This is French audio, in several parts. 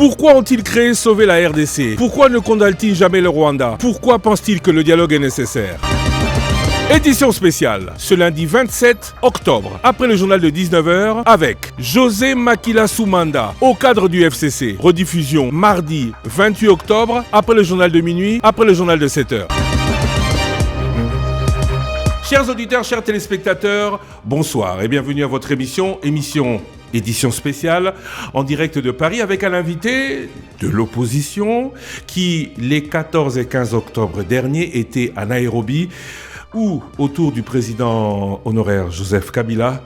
Pourquoi ont-ils créé Sauver la RDC? Pourquoi ne condamnent-ils jamais le Rwanda? Pourquoi pensent-ils que le dialogue est nécessaire? Édition spéciale, ce lundi 27 octobre, après le journal de 19h, avec José Makila Soumanda, au cadre du FCC. Rediffusion mardi 28 octobre, après le journal de minuit, après le journal de 7h. Chers auditeurs, chers téléspectateurs, bonsoir et bienvenue à votre émission édition spéciale en direct de Paris avec un invité de l'opposition qui, les 14 et 15 octobre dernier, était à Nairobi où, autour du président honoraire Joseph Kabila,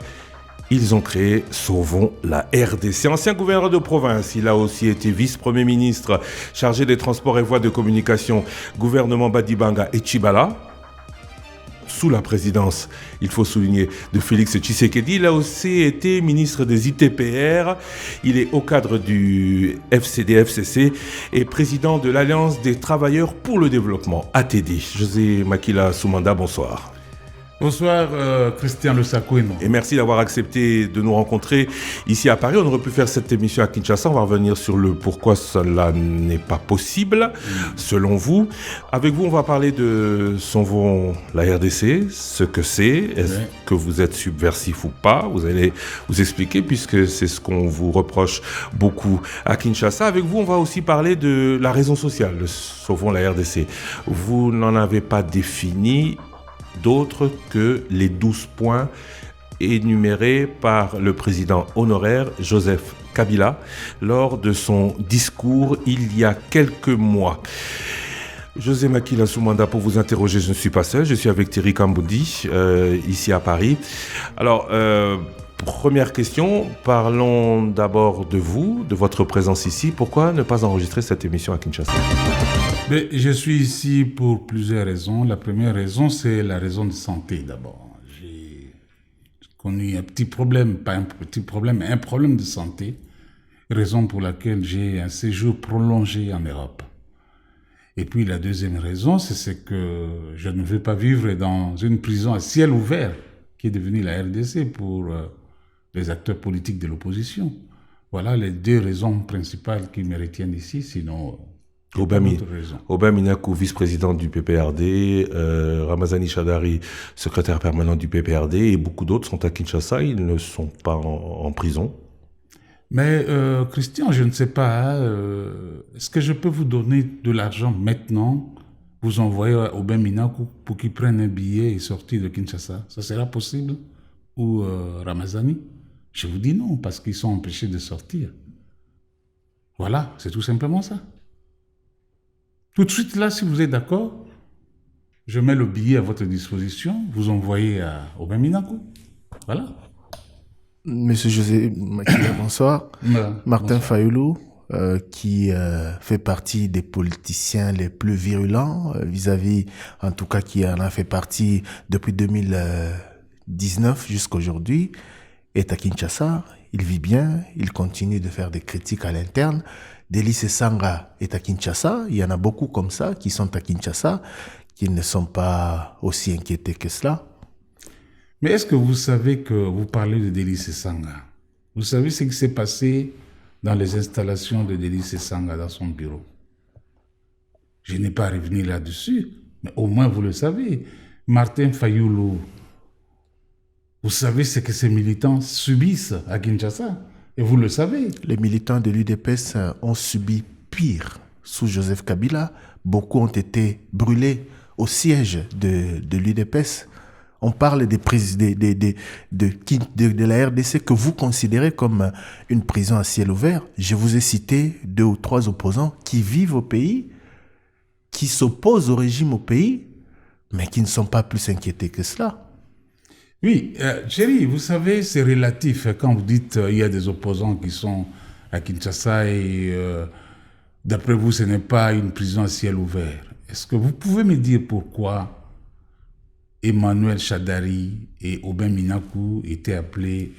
ils ont créé Sauvons la RDC. Ancien gouverneur de province, il a aussi été vice-premier ministre chargé des transports et voies de communication, gouvernement Badibanga et Tchibala. Sous la présidence, il faut souligner, de Félix Tshisekedi. Il a aussi été ministre des ITPR. Il est au cadre du FCC et président de l'Alliance des travailleurs pour le développement, ATD. José Makila Soumanda, bonsoir. Bonsoir Christian Le Sakouino. Et merci d'avoir accepté de nous rencontrer ici à Paris. On aurait pu faire cette émission à Kinshasa. On va revenir sur le pourquoi cela n'est pas possible, selon vous. Avec vous, on va parler de Sauvons la RDC, ce que c'est, est-ce que vous êtes subversif ou pas. Vous allez vous expliquer puisque c'est ce qu'on vous reproche beaucoup à Kinshasa. Avec vous, on va aussi parler de la raison sociale de Sauvons la RDC. Vous n'en avez pas défini d'autres que les 12 points énumérés par le président honoraire Joseph Kabila lors de son discours il y a quelques mois. José Makila Soumanda, pour vous interroger, je ne suis pas seul, je suis avec Thierry Kamboudi, ici à Paris. Alors, première question, parlons d'abord de vous, de votre présence ici. Pourquoi ne pas enregistrer cette émission à Kinshasa ? Mais je suis ici pour plusieurs raisons. La première raison, c'est la raison de santé d'abord. J'ai connu un petit problème, pas un petit problème, mais un problème de santé, raison pour laquelle j'ai un séjour prolongé en Europe. Et puis la deuxième raison, c'est que je ne veux pas vivre dans une prison à ciel ouvert qui est devenue la RDC pour les acteurs politiques de l'opposition. Voilà les deux raisons principales qui me retiennent ici, sinon... Aubin Minakou, vice-président du PPRD, Ramazani Chadari, secrétaire permanent du PPRD, et beaucoup d'autres sont à Kinshasa, ils ne sont pas en prison. Mais Christian, je ne sais pas, est-ce que je peux vous donner de l'argent maintenant, vous envoyer à Aubin Minakou pour qu'il prenne un billet et sortir de Kinshasa? Ça sera possible? Ou Ramazani? Je vous dis non, parce qu'ils sont empêchés de sortir. Voilà, c'est tout simplement ça. Tout de suite, là, si vous êtes d'accord, je mets le billet à votre disposition, vous envoyez à Aubin Minakou. Voilà. Monsieur José Makila, bonsoir. Martin Fayoulou, qui fait partie des politiciens les plus virulents, vis-à-vis, en tout cas, qui en a fait partie depuis 2019 jusqu'à aujourd'hui, est à Kinshasa. Il vit bien, il continue de faire des critiques à l'interne. Délice Sanga est à Kinshasa. Il y en a beaucoup comme ça qui sont à Kinshasa, qui ne sont pas aussi inquiétés que cela. Mais est-ce que vous savez que vous parlez de Délice Sanga? Vous savez ce qui s'est passé dans les installations de Délice Sanga dans son bureau? Je n'ai pas à revenir là-dessus, mais au moins vous le savez. Martin Fayoulou, vous savez ce que ces militants subissent à Kinshasa? Et vous le savez. Les militants de l'UDPS ont subi pire sous Joseph Kabila. Beaucoup ont été brûlés au siège de l'UDPS. On parle de la RDC que vous considérez comme une prison à ciel ouvert. Je vous ai cité 2 ou 3 opposants qui vivent au pays, qui s'opposent au régime au pays, mais qui ne sont pas plus inquiétés que cela. Oui, Thierry, vous savez, c'est relatif. Quand vous dites il y a des opposants qui sont à Kinshasa et d'après vous, ce n'est pas une prison à ciel ouvert. Est-ce que vous pouvez me dire pourquoi Emmanuel Chadari et Aubin Minakou étaient appelés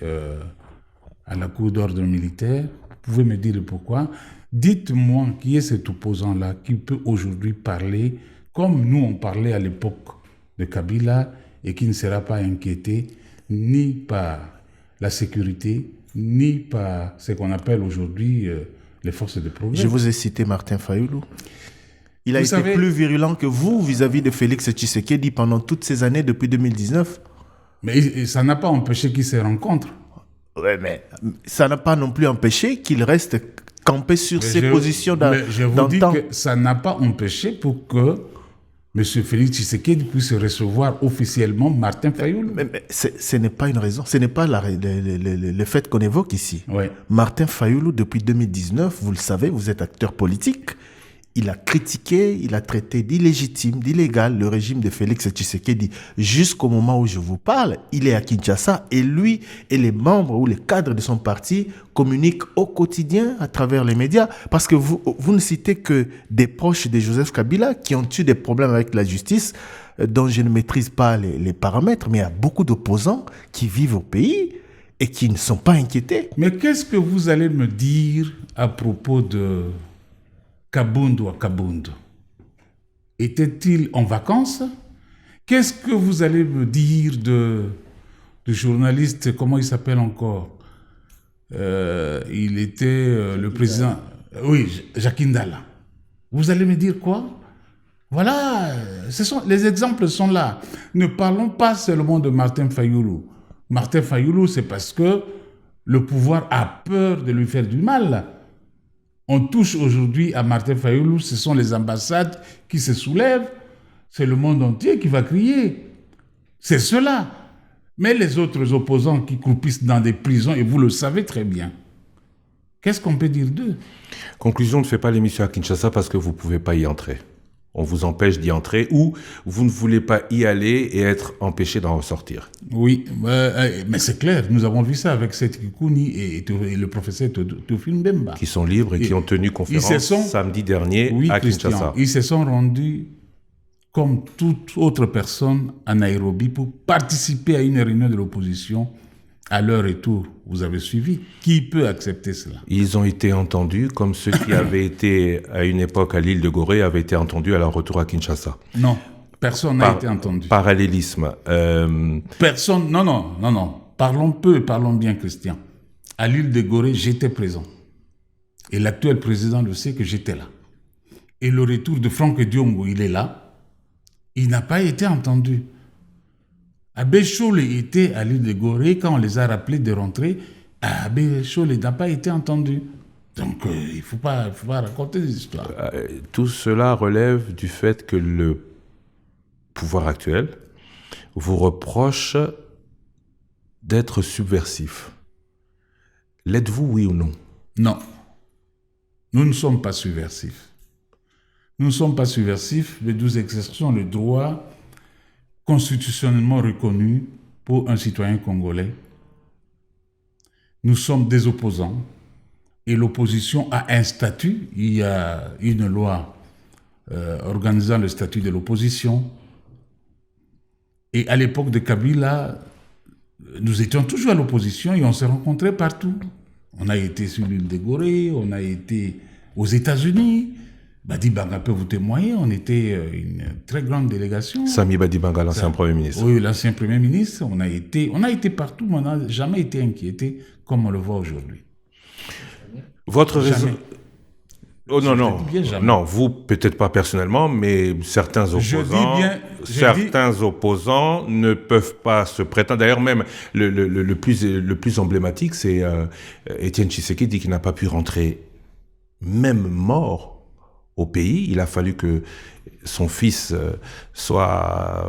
à la cour d'ordre militaire? Vous pouvez me dire pourquoi? Dites-moi qui est cet opposant-là qui peut aujourd'hui parler comme nous on parlait à l'époque de Kabila et qui ne sera pas inquiété ni par la sécurité, ni par ce qu'on appelle aujourd'hui les forces de progrès. Je vous ai cité Martin Fayoulou. Il a été plus virulent que vous vis-à-vis de Félix Tshisekedi pendant toutes ces années depuis 2019. Mais ça n'a pas empêché qu'ils se rencontrent. Oui, mais ça n'a pas non plus empêché qu'il reste campé sur ses positions d'antan. Je vous dis que ça n'a pas empêché pour que M. Félix Tshisekedi puisse recevoir officiellement Martin Fayoulou. Mais ce n'est pas une raison, ce n'est pas le fait qu'on évoque ici. Oui. Martin Fayoulou, depuis 2019, vous le savez, vous êtes acteur politique. Il a critiqué, il a traité d'illégitime, d'illégal le régime de Félix Tshisekedi. Jusqu'au moment où je vous parle, il est à Kinshasa et lui et les membres ou les cadres de son parti communiquent au quotidien à travers les médias. Parce que vous ne citez que des proches de Joseph Kabila qui ont eu des problèmes avec la justice dont je ne maîtrise pas les paramètres, mais il y a beaucoup d'opposants qui vivent au pays et qui ne sont pas inquiétés. Mais qu'est-ce que vous allez me dire à propos de Kabundu à Kabundu? Était-il en vacances? Qu'est-ce que vous allez me dire de journaliste, comment il s'appelle encore? Il était le président... Oui, Jacques Ndala. Vous allez me dire quoi? Voilà, les exemples sont là. Ne parlons pas seulement de Martin Fayoulou. Martin Fayoulou, c'est parce que le pouvoir a peur de lui faire du mal. On touche aujourd'hui à Martin Fayoulou, ce sont les ambassades qui se soulèvent, c'est le monde entier qui va crier. C'est cela. Mais les autres opposants qui croupissent dans des prisons, et vous le savez très bien, qu'est-ce qu'on peut dire d'eux? Conclusion, ne fait pas l'émission à Kinshasa parce que vous ne pouvez pas y entrer. On vous empêche d'y entrer ou vous ne voulez pas y aller et être empêché d'en ressortir. Oui, mais c'est clair, nous avons vu ça avec Seth Kikouni et le professeur Théophile Mbemba. Qui sont libres et qui ont tenu conférence samedi dernier à Kinshasa. Ils se sont rendus comme toute autre personne à Nairobi pour participer à une réunion de l'opposition. À leur retour, vous avez suivi. Qui peut accepter cela? Ils ont été entendus comme ceux qui avaient été à une époque à l'île de Gorée avaient été entendus à leur retour à Kinshasa. Non, personne n'a été entendu. Parallélisme. Personne, non. Parlons peu et parlons bien, Christian. À l'île de Gorée, j'étais présent. Et l'actuel président le sait que j'étais là. Et le retour de Franck Diongo, il est là. Il n'a pas été entendu. Abbé Cholé était à l'île de Gorée quand on les a rappelés de rentrer. Abbé Cholé n'a pas été entendu. Donc, il ne faut pas raconter des histoires. Tout cela relève du fait que le pouvoir actuel vous reproche d'être subversif. L'êtes-vous, oui ou non? Non. Nous ne sommes pas subversifs. Nous ne sommes pas subversifs, mais nous exerçons le droit constitutionnellement reconnu pour un citoyen congolais. Nous sommes des opposants et l'opposition a un statut. Il y a une loi organisant le statut de l'opposition. Et à l'époque de Kabila, nous étions toujours à l'opposition et on s'est rencontrés partout. On a été sur l'île de Gorée, on a été aux États-Unis. Badi Banga peut vous témoigner, on était une très grande délégation. Sami Badi Banga, l'ancien Premier ministre. Oui, l'ancien Premier ministre. On a été partout, mais on n'a jamais été inquiété comme on le voit aujourd'hui. Votre raison... Oh non, vous peut-être pas personnellement, mais certains opposants ne peuvent pas se prétendre. D'ailleurs, même le plus emblématique, c'est Étienne Tshisekedi qui n'a pas pu rentrer, même mort, au pays. Il a fallu que son fils soit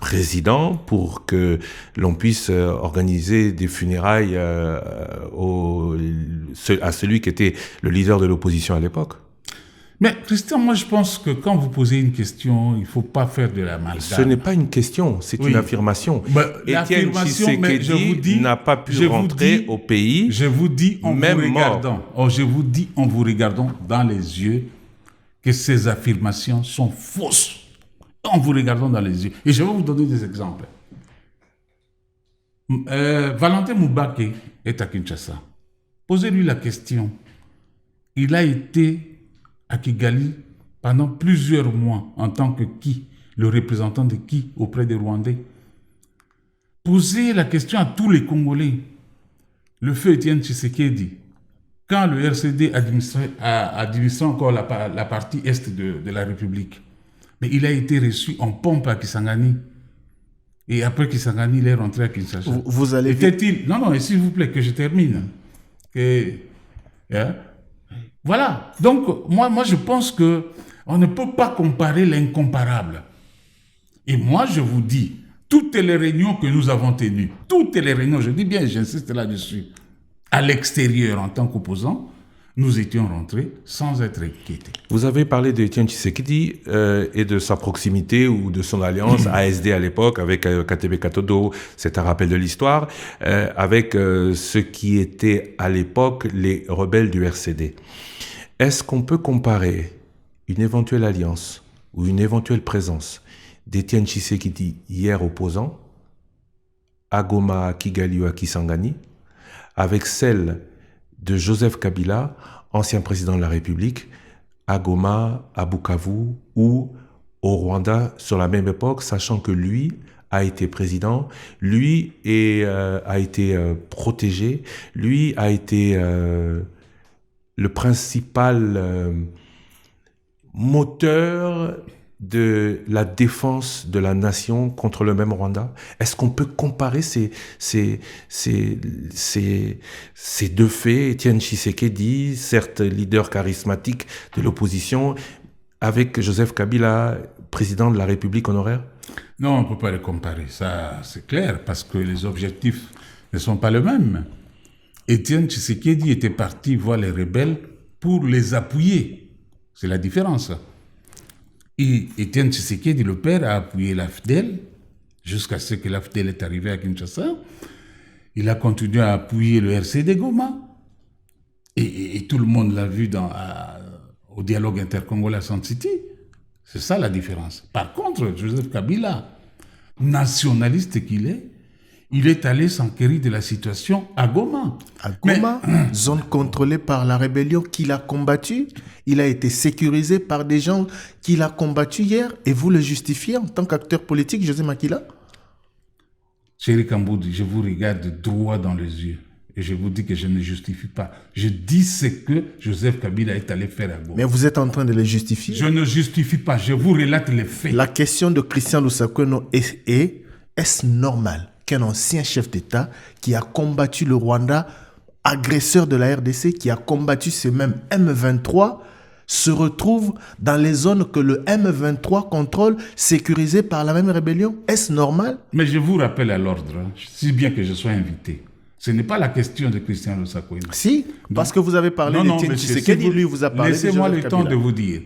président pour que l'on puisse organiser des funérailles à celui qui était le leader de l'opposition à l'époque. Mais Christian, moi je pense que quand vous posez une question, il ne faut pas faire de la malgabe. Ce n'est pas une question, c'est une affirmation. Étienne Tshisekedi n'a pas pu rentrer au pays. Je vous dis en vous regardant dans les yeux que ces affirmations sont fausses. En vous regardant dans les yeux. Et je vais vous donner des exemples. Valentin Moubake est à Kinshasa. Posez-lui la question. Il a été à Kigali pendant plusieurs mois en tant que le représentant de qui auprès des Rwandais. Posez la question à tous les Congolais. Le feu Étienne Tshisekedi quand le RCD administrait encore la partie est de la République, mais il a été reçu en pompe à Kisangani. Et après Kisangani, il est rentré à Kinshasa. Vous allez... Était-il... Non, et s'il vous plaît, que je termine. Voilà. Donc, moi, je pense qu'on ne peut pas comparer l'incomparable. Et moi, je vous dis, toutes les réunions que nous avons tenues, toutes les réunions, je dis bien, j'insiste là-dessus, à l'extérieur en tant qu'opposants, nous étions rentrés sans être inquiétés. Vous avez parlé d'Étienne Tshisekedi et de sa proximité ou de son alliance ASD à l'époque avec Katebe Katodo, c'est un rappel de l'histoire, avec ceux qui étaient à l'époque les rebelles du RCD. Est-ce qu'on peut comparer une éventuelle alliance ou une éventuelle présence d'Étienne Tshisekedi, hier opposant, à Goma, à Kigali ou à Kisangani, avec celle de Joseph Kabila, ancien président de la République, à Goma, à Bukavu ou au Rwanda sur la même époque, sachant que lui a été président, lui a été protégé, lui a été le principal moteur de la défense de la nation contre le même Rwanda? Est-ce qu'on peut comparer ces deux faits, Étienne Tshisekedi, certes leader charismatique de l'opposition, avec Joseph Kabila, président de la République honoraire? Non, on ne peut pas les comparer, ça c'est clair, parce que les objectifs ne sont pas les mêmes. Étienne Tshisekedi était parti voir les rebelles pour les appuyer. C'est la différence. Et Étienne Tshisekedi, le père, a appuyé l'AFDEL jusqu'à ce que l'AFDEL est arrivé à Kinshasa. Il a continué à appuyer le RCD Goma. Et tout le monde l'a vu au dialogue intercongolais à Sand City. C'est ça la différence. Par contre, Joseph Kabila, nationaliste qu'il est, il est allé s'enquérir de la situation à Goma. À Goma, zone contrôlée par la rébellion qu'il a combattue. Il a été sécurisé par des gens qu'il a combattus hier. Et vous le justifiez en tant qu'acteur politique, José Makila? Chéri Kamboudi, je vous regarde droit dans les yeux. Et je vous dis que je ne justifie pas. Je dis ce que Joseph Kabila est allé faire à Goma. Mais vous êtes en train de le justifier. Je ne justifie pas. Je vous relate les faits. La question de Christian Lusakoueno est-ce normal qu'un ancien chef d'État qui a combattu le Rwanda, agresseur de la RDC, qui a combattu ce même M23, se retrouve dans les zones que le M23 contrôle, sécurisées par la même rébellion? Est-ce normal? Mais je vous rappelle à l'ordre, si bien que je sois invité. Ce n'est pas la question de Christian Lusakoueno. Si, parce que vous avez parlé d'Étienne Tshisekedi, lui vous a parlé de Joseph Kabila. Laissez-moi le temps Kabila. de vous dire.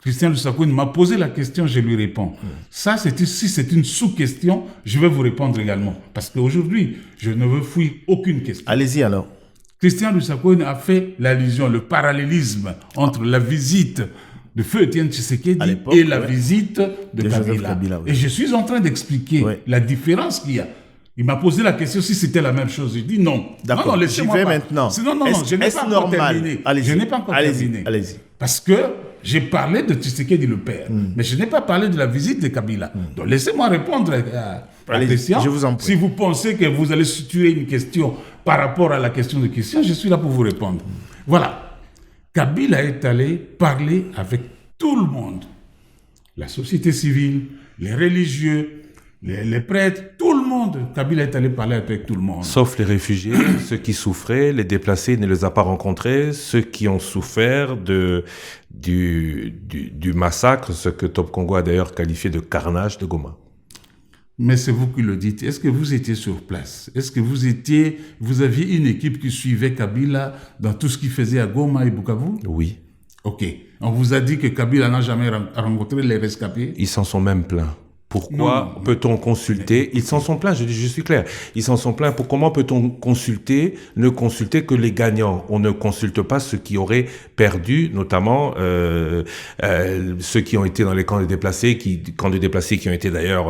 Christian Lusakoueno m'a posé la question, je lui réponds. Ça, si c'est une sous-question, je vais vous répondre également. Parce qu'aujourd'hui, je ne veux fuir aucune question. Allez-y alors. Christian Lusakoueno a fait l'allusion, le parallélisme entre la visite de feu Étienne Tshisekedi et la visite de Kabila. Oui. Et je suis en train d'expliquer la différence qu'il y a. Il m'a posé la question si c'était la même chose. Je dis non. D'accord, laissez-moi j'y vais maintenant. Non, je n'ai pas encore terminé. Je n'ai pas encore terminé. Allez-y. Parce que j'ai parlé de Tshisekedi le père, mais je n'ai pas parlé de la visite de Kabila. Donc laissez-moi répondre à Christian. Je vous en prie. Si vous pensez que vous allez situer une question par rapport à la question de Christian, je suis là pour vous répondre. Voilà. Kabila est allé parler avec tout le monde. La société civile, les religieux, les prêtres, tout le monde. Kabila est allé parler avec tout le monde. Sauf les réfugiés, ceux qui souffraient, les déplacés, il ne les a pas rencontrés, ceux qui ont souffert du massacre, ce que Top Congo a d'ailleurs qualifié de carnage de Goma. Mais c'est vous qui le dites. Est-ce que vous étiez sur place? Est-ce que vous aviez une équipe qui suivait Kabila dans tout ce qu'il faisait à Goma et Bukavu? Oui. Ok. On vous a dit que Kabila n'a jamais rencontré les rescapés? Ils s'en sont même plaints. Pourquoi peut-on consulter? Ils s'en sont plaints, je suis clair. Ils s'en sont plaints. Comment peut-on ne consulter que les gagnants? On ne consulte pas ceux qui auraient perdu, notamment ceux qui ont été dans les camps de déplacés, qui ont été d'ailleurs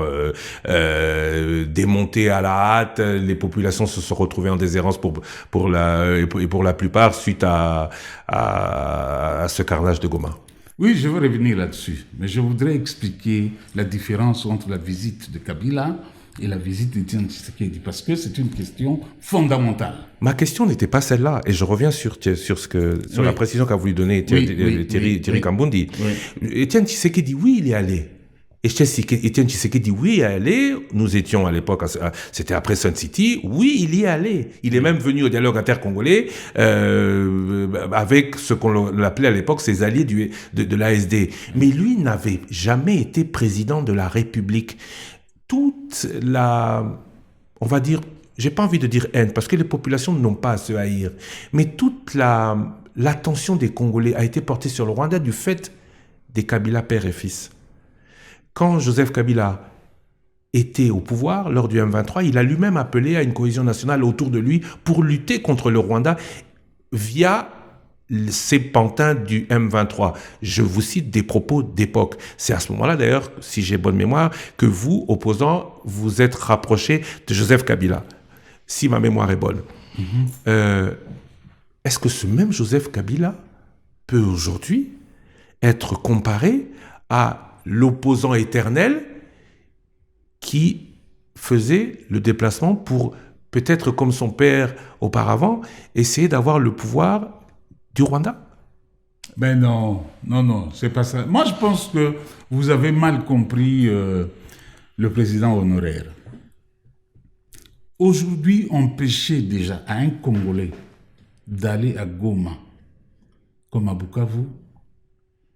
démontés à la hâte. Les populations se sont retrouvées en déshérence pour la plupart suite à ce carnage de Goma. Oui, je vais revenir là-dessus, mais je voudrais expliquer la différence entre la visite de Kabila et la visite d'Étienne Tshisekedi, parce que c'est une question fondamentale. Ma question n'était pas celle-là, et je reviens sur la précision qu'a voulu donner Thierry Kambundi. Étienne Tshisekedi, oui, il est allé. Étienne Tshisekedi, oui, il est allé. Nous étions à l'époque, c'était après Sun City. Oui, il y est allé. Il est même venu au dialogue intercongolais avec ce qu'on appelait à l'époque ses alliés de l'ASD. Mais lui n'avait jamais été président de la République. On va dire, j'ai pas envie de dire haine, parce que les populations n'ont pas à se haïr, mais toute l'attention des Congolais a été portée sur le Rwanda du fait des Kabila père et fils. Quand Joseph Kabila était au pouvoir, lors du M23, il a lui-même appelé à une cohésion nationale autour de lui pour lutter contre le Rwanda via ces pantins du M23. Je vous cite des propos d'époque. C'est à ce moment-là, d'ailleurs, si j'ai bonne mémoire, que vous, opposants, vous êtes rapprochés de Joseph Kabila, si ma mémoire est bonne. Est-ce que ce même Joseph Kabila peut aujourd'hui être comparé à l'opposant éternel qui faisait le déplacement pour, peut-être comme son père auparavant, essayer d'avoir le pouvoir du Rwanda? Ben non, c'est pas ça. Moi, je pense que vous avez mal compris le président honoraire. Aujourd'hui, empêcher déjà à un Congolais d'aller à Goma, comme à Bukavu,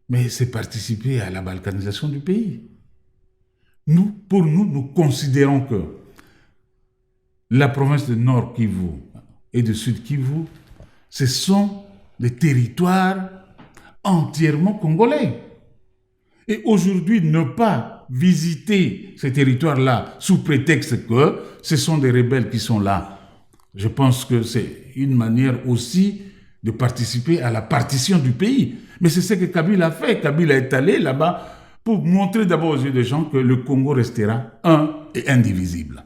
mais c'est participer à la balkanisation du pays. Pour nous, nous considérons que la province de Nord Kivu et de Sud Kivu, ce sont des territoires entièrement congolais. Et aujourd'hui, ne pas visiter ces territoires-là sous prétexte que ce sont des rebelles qui sont là, je pense que c'est une manière aussi de participer à la partition du pays. Mais c'est ce que Kabila a fait. Kabila est allé là-bas pour montrer d'abord aux yeux des gens que le Congo restera un et indivisible.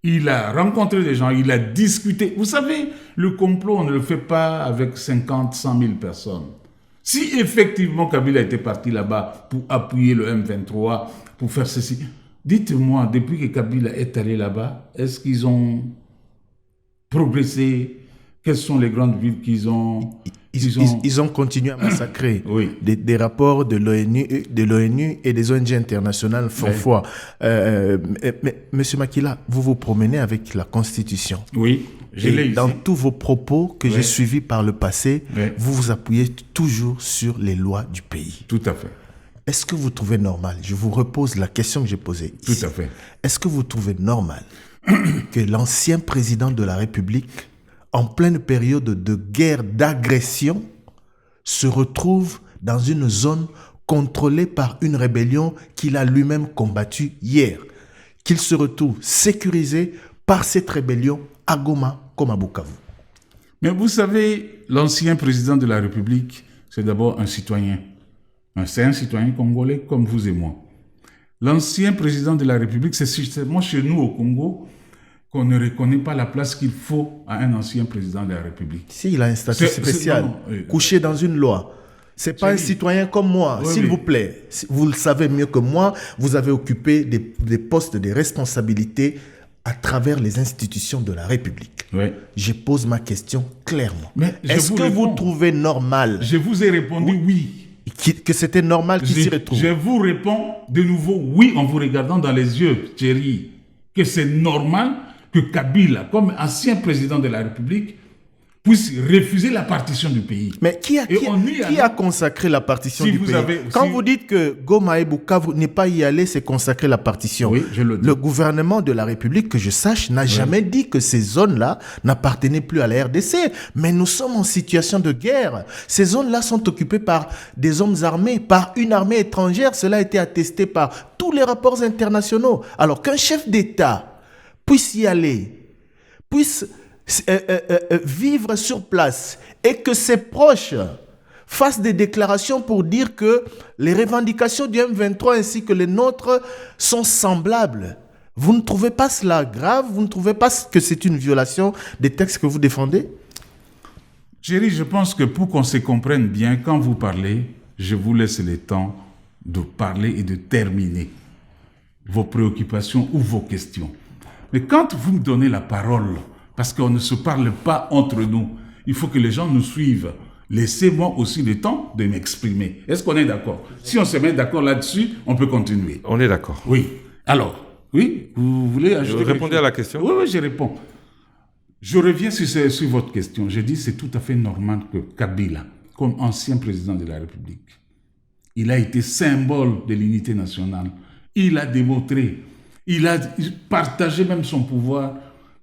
Il a rencontré des gens, il a discuté. Vous savez, le complot, on ne le fait pas avec 50, 100 000 personnes. Si effectivement Kabila était parti là-bas pour appuyer le M23, pour faire ceci, dites-moi, depuis que Kabila est allé là-bas, est-ce qu'ils ont progressé? Quelles sont les grandes villes qu'ils ont... Ils ont continué à massacrer. Oui. Des rapports de l'ONU et des ONG internationales font foi. Mais Monsieur Makila, vous vous promenez avec la Constitution. Oui, je l'ai ici. Dans tous vos propos que j'ai suivis par le passé, vous vous appuyez toujours sur les lois du pays. Tout à fait. Est-ce que vous trouvez normal, je vous repose la question que j'ai posée ici. Tout à fait. Est-ce que vous trouvez normal que l'ancien président de la République, en pleine période de guerre, d'agression, se retrouve dans une zone contrôlée par une rébellion qu'il a lui-même combattue hier, qu'il se retrouve sécurisé par cette rébellion à Goma comme à Bukavu? Mais vous savez, l'ancien président de la République, c'est d'abord un citoyen. C'est un citoyen congolais comme vous et moi. L'ancien président de la République, c'est seulement chez nous au Congo qu'on ne reconnaît pas la place qu'il faut à un ancien président de la République. S'il a un statut spécial, couché dans une loi, c'est pas un citoyen comme moi, s'il vous plaît. Vous le savez mieux que moi, vous avez occupé des postes de responsabilité à travers les institutions de la République. Je pose ma question clairement. Est-ce que vous trouvez normal? Je vous ai répondu oui. Que c'était normal qu'il s'y retrouve? Je vous réponds de nouveau oui en vous regardant dans les yeux, Thierry, que c'est normal que Kabila, comme ancien président de la République, puisse refuser la partition du pays. Mais qui a consacré la partition du pays? Quand vous dites que Goma et Bukavu n'est pas y aller, c'est consacrer la partition. Oui, je le dis. Le gouvernement de la République, que je sache, n'a jamais dit que ces zones-là n'appartenaient plus à la RDC. Mais nous sommes en situation de guerre. Ces zones-là sont occupées par des hommes armés, par une armée étrangère. Cela a été attesté par tous les rapports internationaux. Alors qu'un chef d'État puisse y aller, puisse vivre sur place et que ses proches fassent des déclarations pour dire que les revendications du M23 ainsi que les nôtres sont semblables. Vous ne trouvez pas cela grave? Vous ne trouvez pas que c'est une violation des textes que vous défendez? Thierry, je pense que pour qu'on se comprenne bien, quand vous parlez, je vous laisse le temps de parler et de terminer vos préoccupations ou vos questions. Mais quand vous me donnez la parole, parce qu'on ne se parle pas entre nous, il faut que les gens nous suivent. Laissez-moi aussi le temps de m'exprimer. Est-ce qu'on est d'accord? Si on se met d'accord là-dessus, on peut continuer. On est d'accord. Oui. Alors, oui, vous voulez ajouter? Vous répondez à la question? Oui, je réponds. Je reviens sur votre question. Je dis c'est tout à fait normal que Kabila, comme ancien président de la République, il a été symbole de l'unité nationale. Il a démontré, il a partagé même son pouvoir,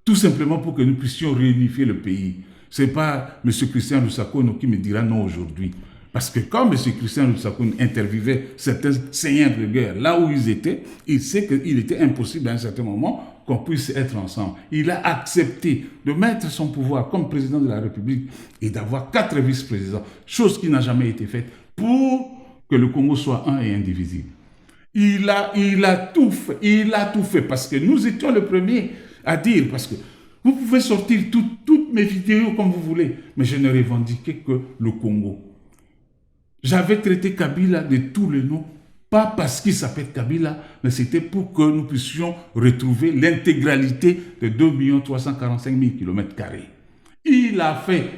tout simplement pour que nous puissions réunifier le pays. Ce n'est pas M. Christian Lusakouno qui me dira non aujourd'hui. Parce que quand M. Christian Lusakouno interviewait certains seigneurs de guerre, là où ils étaient, il sait qu'il était impossible à un certain moment qu'on puisse être ensemble. Il a accepté de mettre son pouvoir comme président de la République et d'avoir 4 vice-présidents, chose qui n'a jamais été faite pour que le Congo soit un et indivisible. Il a tout fait parce que nous étions les premiers à dire, parce que vous pouvez sortir toutes mes vidéos comme vous voulez, mais je ne revendiquais que le Congo. J'avais traité Kabila de tous les noms, pas parce qu'il s'appelle Kabila, mais c'était pour que nous puissions retrouver l'intégralité de 2 345 000 km². Il a fait,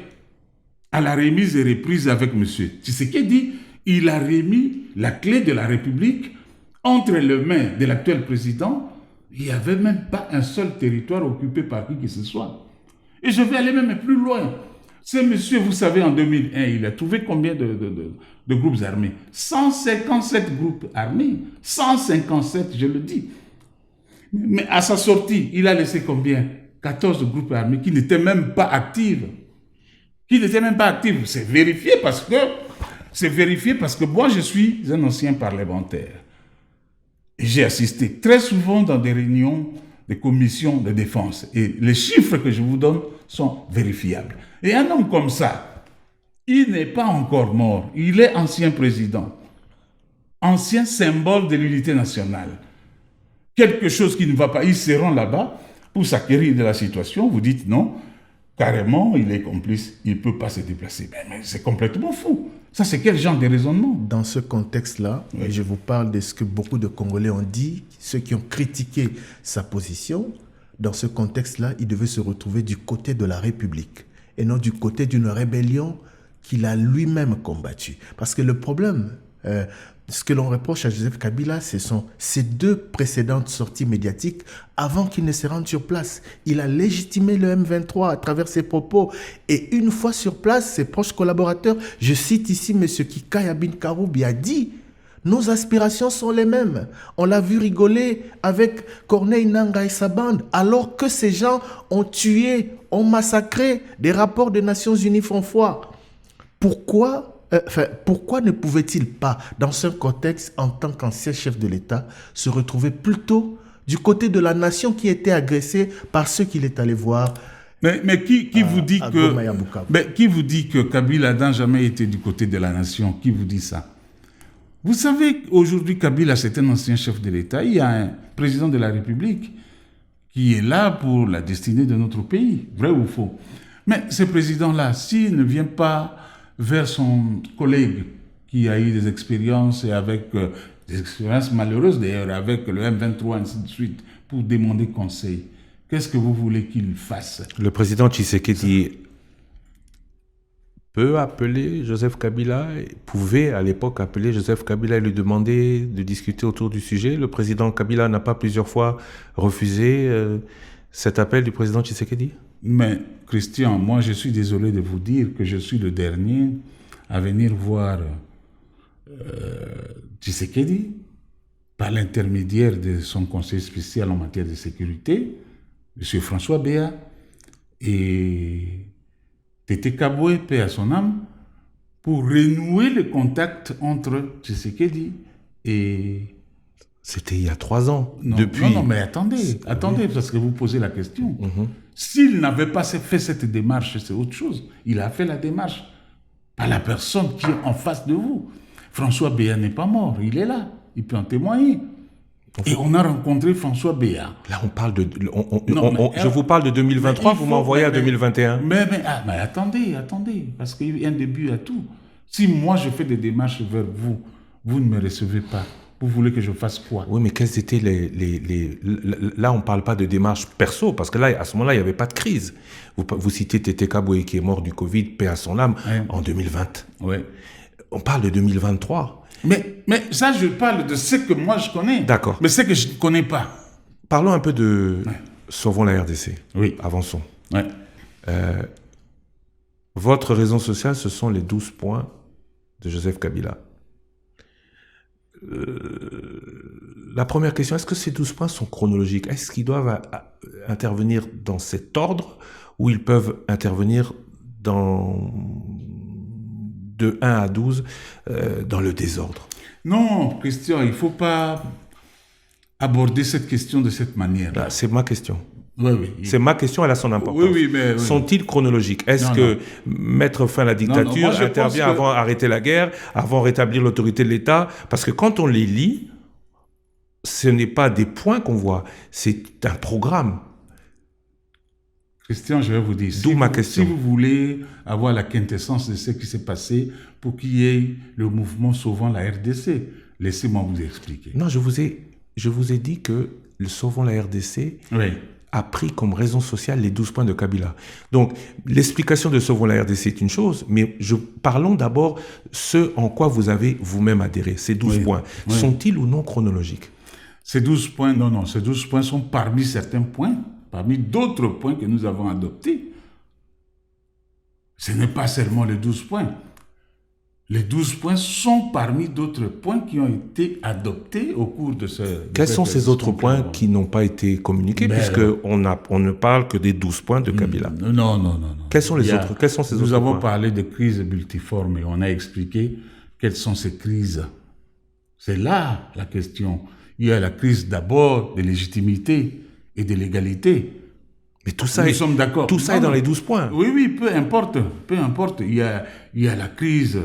à la remise et reprise avec M. Tshisekedi, il a remis la clé de la République entre les mains de l'actuel président. Il n'y avait même pas un seul territoire occupé par qui que ce soit. Et je vais aller même plus loin. Ce monsieur, vous savez, en 2001, il a trouvé combien de groupes armés? 157 groupes armés. 157, je le dis. Mais à sa sortie, il a laissé combien? 14 groupes armés qui n'étaient même pas actifs. C'est vérifié parce que moi, je suis un ancien parlementaire. J'ai assisté très souvent dans des réunions des commissions de défense. Et les chiffres que je vous donne sont vérifiables. Et un homme comme ça, il n'est pas encore mort. Il est ancien président. Ancien symbole de l'unité nationale. Quelque chose qui ne va pas, il se rend là-bas pour s'acquérir de la situation. Vous dites non, carrément, il est complice. Il ne peut pas se déplacer. Mais c'est complètement fou. Ça, c'est quel genre de raisonnement? Dans ce contexte-là, oui. Je vous parle de ce que beaucoup de Congolais ont dit, ceux qui ont critiqué sa position. Dans ce contexte-là, il devait se retrouver du côté de la République et non du côté d'une rébellion qu'il a lui-même combattue. Parce que le problème, ce que l'on reproche à Joseph Kabila, ce sont ses 2 précédentes sorties médiatiques avant qu'il ne se rende sur place. Il a légitimé le M23 à travers ses propos. Et une fois sur place, ses proches collaborateurs, je cite ici M. Kikaya Bin Karoubi, a dit « Nos aspirations sont les mêmes. On l'a vu rigoler avec Corneille Nangaa et sa bande, alors que ces gens ont tué, ont massacré. Des rapports des Nations Unies font foi. » Pourquoi ne pouvait-il pas, dans ce contexte, en tant qu'ancien chef de l'État, se retrouver plutôt du côté de la nation qui était agressée par ceux qu'il est allé voir? Mais qui vous dit que Kabila n'a jamais été du côté de la nation? Qui vous dit ça? Vous savez, aujourd'hui, Kabila, c'est un ancien chef de l'État. Il y a un président de la République qui est là pour la destinée de notre pays. Vrai ou faux? Mais ce président-là, s'il ne vient pas vers son collègue qui a eu des expériences, et avec des expériences malheureuses d'ailleurs, avec le M23, ainsi de suite, pour demander conseil, qu'est-ce que vous voulez qu'il fasse? Le président Tshisekedi peut appeler Joseph Kabila, pouvait à l'époque appeler Joseph Kabila et lui demander de discuter autour du sujet. Le président Kabila n'a pas plusieurs fois refusé cet appel du président Tshisekedi? Mais Christian, moi je suis désolé de vous dire que je suis le dernier à venir voir Tshisekedi par l'intermédiaire de son conseiller spécial en matière de sécurité, M. François Béa, et Tété Kaboué, paix à son âme, pour renouer le contact entre Tshisekedi et... C'était il y a 3 ans. Non, depuis... non, mais attendez, parce que vous posez la question. S'il n'avait pas fait cette démarche, c'est autre chose. Il a fait la démarche par la personne qui est en face de vous. François Béa n'est pas mort, il est là, il peut en témoigner. Et on a rencontré François Béa. Là, on parle de... je vous parle de 2023, vous m'envoyez à 2021. Mais attendez, parce qu'il y a un début à tout. Si moi, je fais des démarches vers vous, vous ne me recevez pas. Vous voulez que je fasse quoi? Oui, mais quels étaient Là, on ne parle pas de démarche perso, parce que là, à ce moment-là, il n'y avait pas de crise. Vous citez Tété Kaboué qui est mort du Covid, paix à son âme, en 2020. Oui. On parle de 2023. Mais ça, je parle de ce que moi je connais. D'accord. Mais ce que je ne connais pas. Parlons un peu de Sauvons la RDC. Oui. Avançons. Ouais. Votre raison sociale, ce sont les 12 points de Joseph Kabila. La première question, est-ce que ces 12 points sont chronologiques? Est-ce qu'ils doivent intervenir dans cet ordre ou ils peuvent intervenir de 1 à 12 dans le désordre? Non, Christian, il ne faut pas aborder cette question de cette manière. C'est ma question. Oui. C'est ma question, elle a son importance. Oui, mais... Sont-ils chronologiques? Est-ce que mettre fin à la dictature intervient avant arrêter la guerre, avant rétablir l'autorité de l'État? Parce que quand on les lit, ce n'est pas des points qu'on voit, c'est un programme. Christian, je vais vous dire, D'où ma question. Si vous voulez avoir la quintessence de ce qui s'est passé pour qu'il y ait le mouvement Sauvons la RDC, laissez-moi vous expliquer. Non, je vous ai dit que le Sauvons la RDC a pris comme raison sociale les 12 points de Kabila. Donc, l'explication de Sauvons la RDC est une chose, mais parlons d'abord ce en quoi vous avez vous-même adhéré. Ces 12 points, sont-ils ou non chronologiques? Ces 12 points, non, ces 12 points sont parmi certains points, parmi d'autres points que nous avons adoptés. Ce n'est pas seulement les 12 points. Les 12 points sont parmi d'autres points qui ont été adoptés au cours de ce... Quels sont ces autres points qui n'ont pas été communiqués, puisqu'on ne parle que des 12 points de Kabila? Non. Quels sont ces autres points? Nous avons parlé de crises multiformes et on a expliqué quelles sont ces crises. C'est là la question. Il y a la crise d'abord de légitimité et de légalité. Mais tout ça, nous sommes d'accord. Tout ça est dans les 12 points. Oui, peu importe. Il y a la crise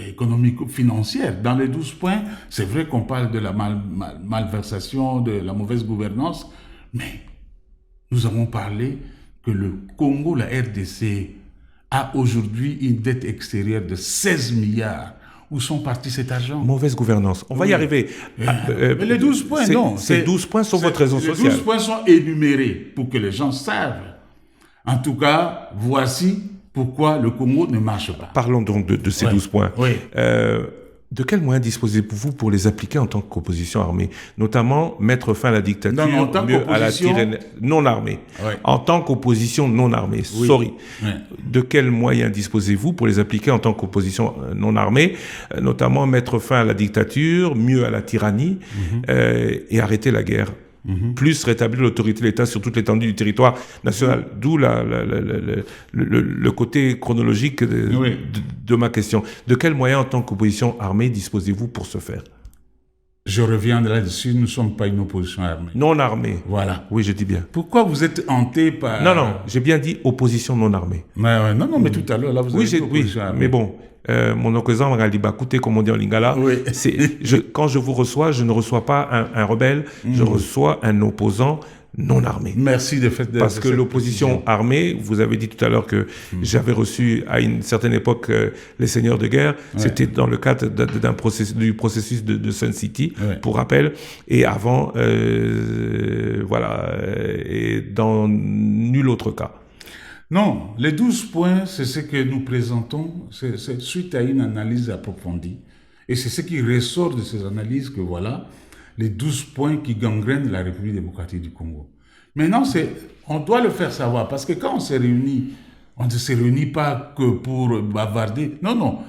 économico-financière. Dans les 12 points, c'est vrai qu'on parle de la malversation, de la mauvaise gouvernance, mais nous avons parlé que le Congo, la RDC, a aujourd'hui une dette extérieure de 16 milliards. Où sont partis cet argent? Mauvaise gouvernance. On va y arriver. Mais les 12 points, non. Ces 12 points sont votre raison sociale. Les 12 points sont énumérés pour que les gens savent. En tout cas, voici pourquoi le Congo ne marche pas. Parlons donc de ces 12 points. Oui. De quels moyens disposez-vous pour les appliquer en tant qu'opposition armée? Notamment, mettre fin à la dictature, mieux à la tyrannie non armée. Oui. En tant qu'opposition non armée, Oui. De quels moyens disposez-vous pour les appliquer en tant qu'opposition non armée? Notamment, mettre fin à la dictature, mieux à la tyrannie, et arrêter la guerre. Plus rétablir l'autorité de l'État sur toute l'étendue du territoire national. D'où le côté chronologique de ma question. De quels moyens, en tant qu'opposition armée, disposez-vous pour ce faire? Je reviens là-dessus, nous ne sommes pas une opposition armée. Non armée. Voilà. Oui, je dis bien. Pourquoi vous êtes hanté par... Non, j'ai bien dit opposition non armée. Mais tout à l'heure, là, vous avez dit opposition armée. Mais bon... mon opposant m'a dit, écoutez, comme on dit en lingala, quand je vous reçois, je ne reçois pas un rebelle, je reçois un opposant non armé. Merci de faire parce que l'opposition armée, vous avez dit tout à l'heure que j'avais reçu à une certaine époque les seigneurs de guerre, c'était dans le cadre du processus de Sun City, pour rappel, et avant, et dans nul autre cas. Non, les 12 points, c'est ce que nous présentons, c'est suite à une analyse approfondie. Et c'est ce qui ressort de ces analyses que voilà, les 12 points qui gangrènent la République démocratique du Congo. Maintenant, on doit le faire savoir, parce que quand on s'est réunis, on ne se réunit pas que pour bavarder. Non.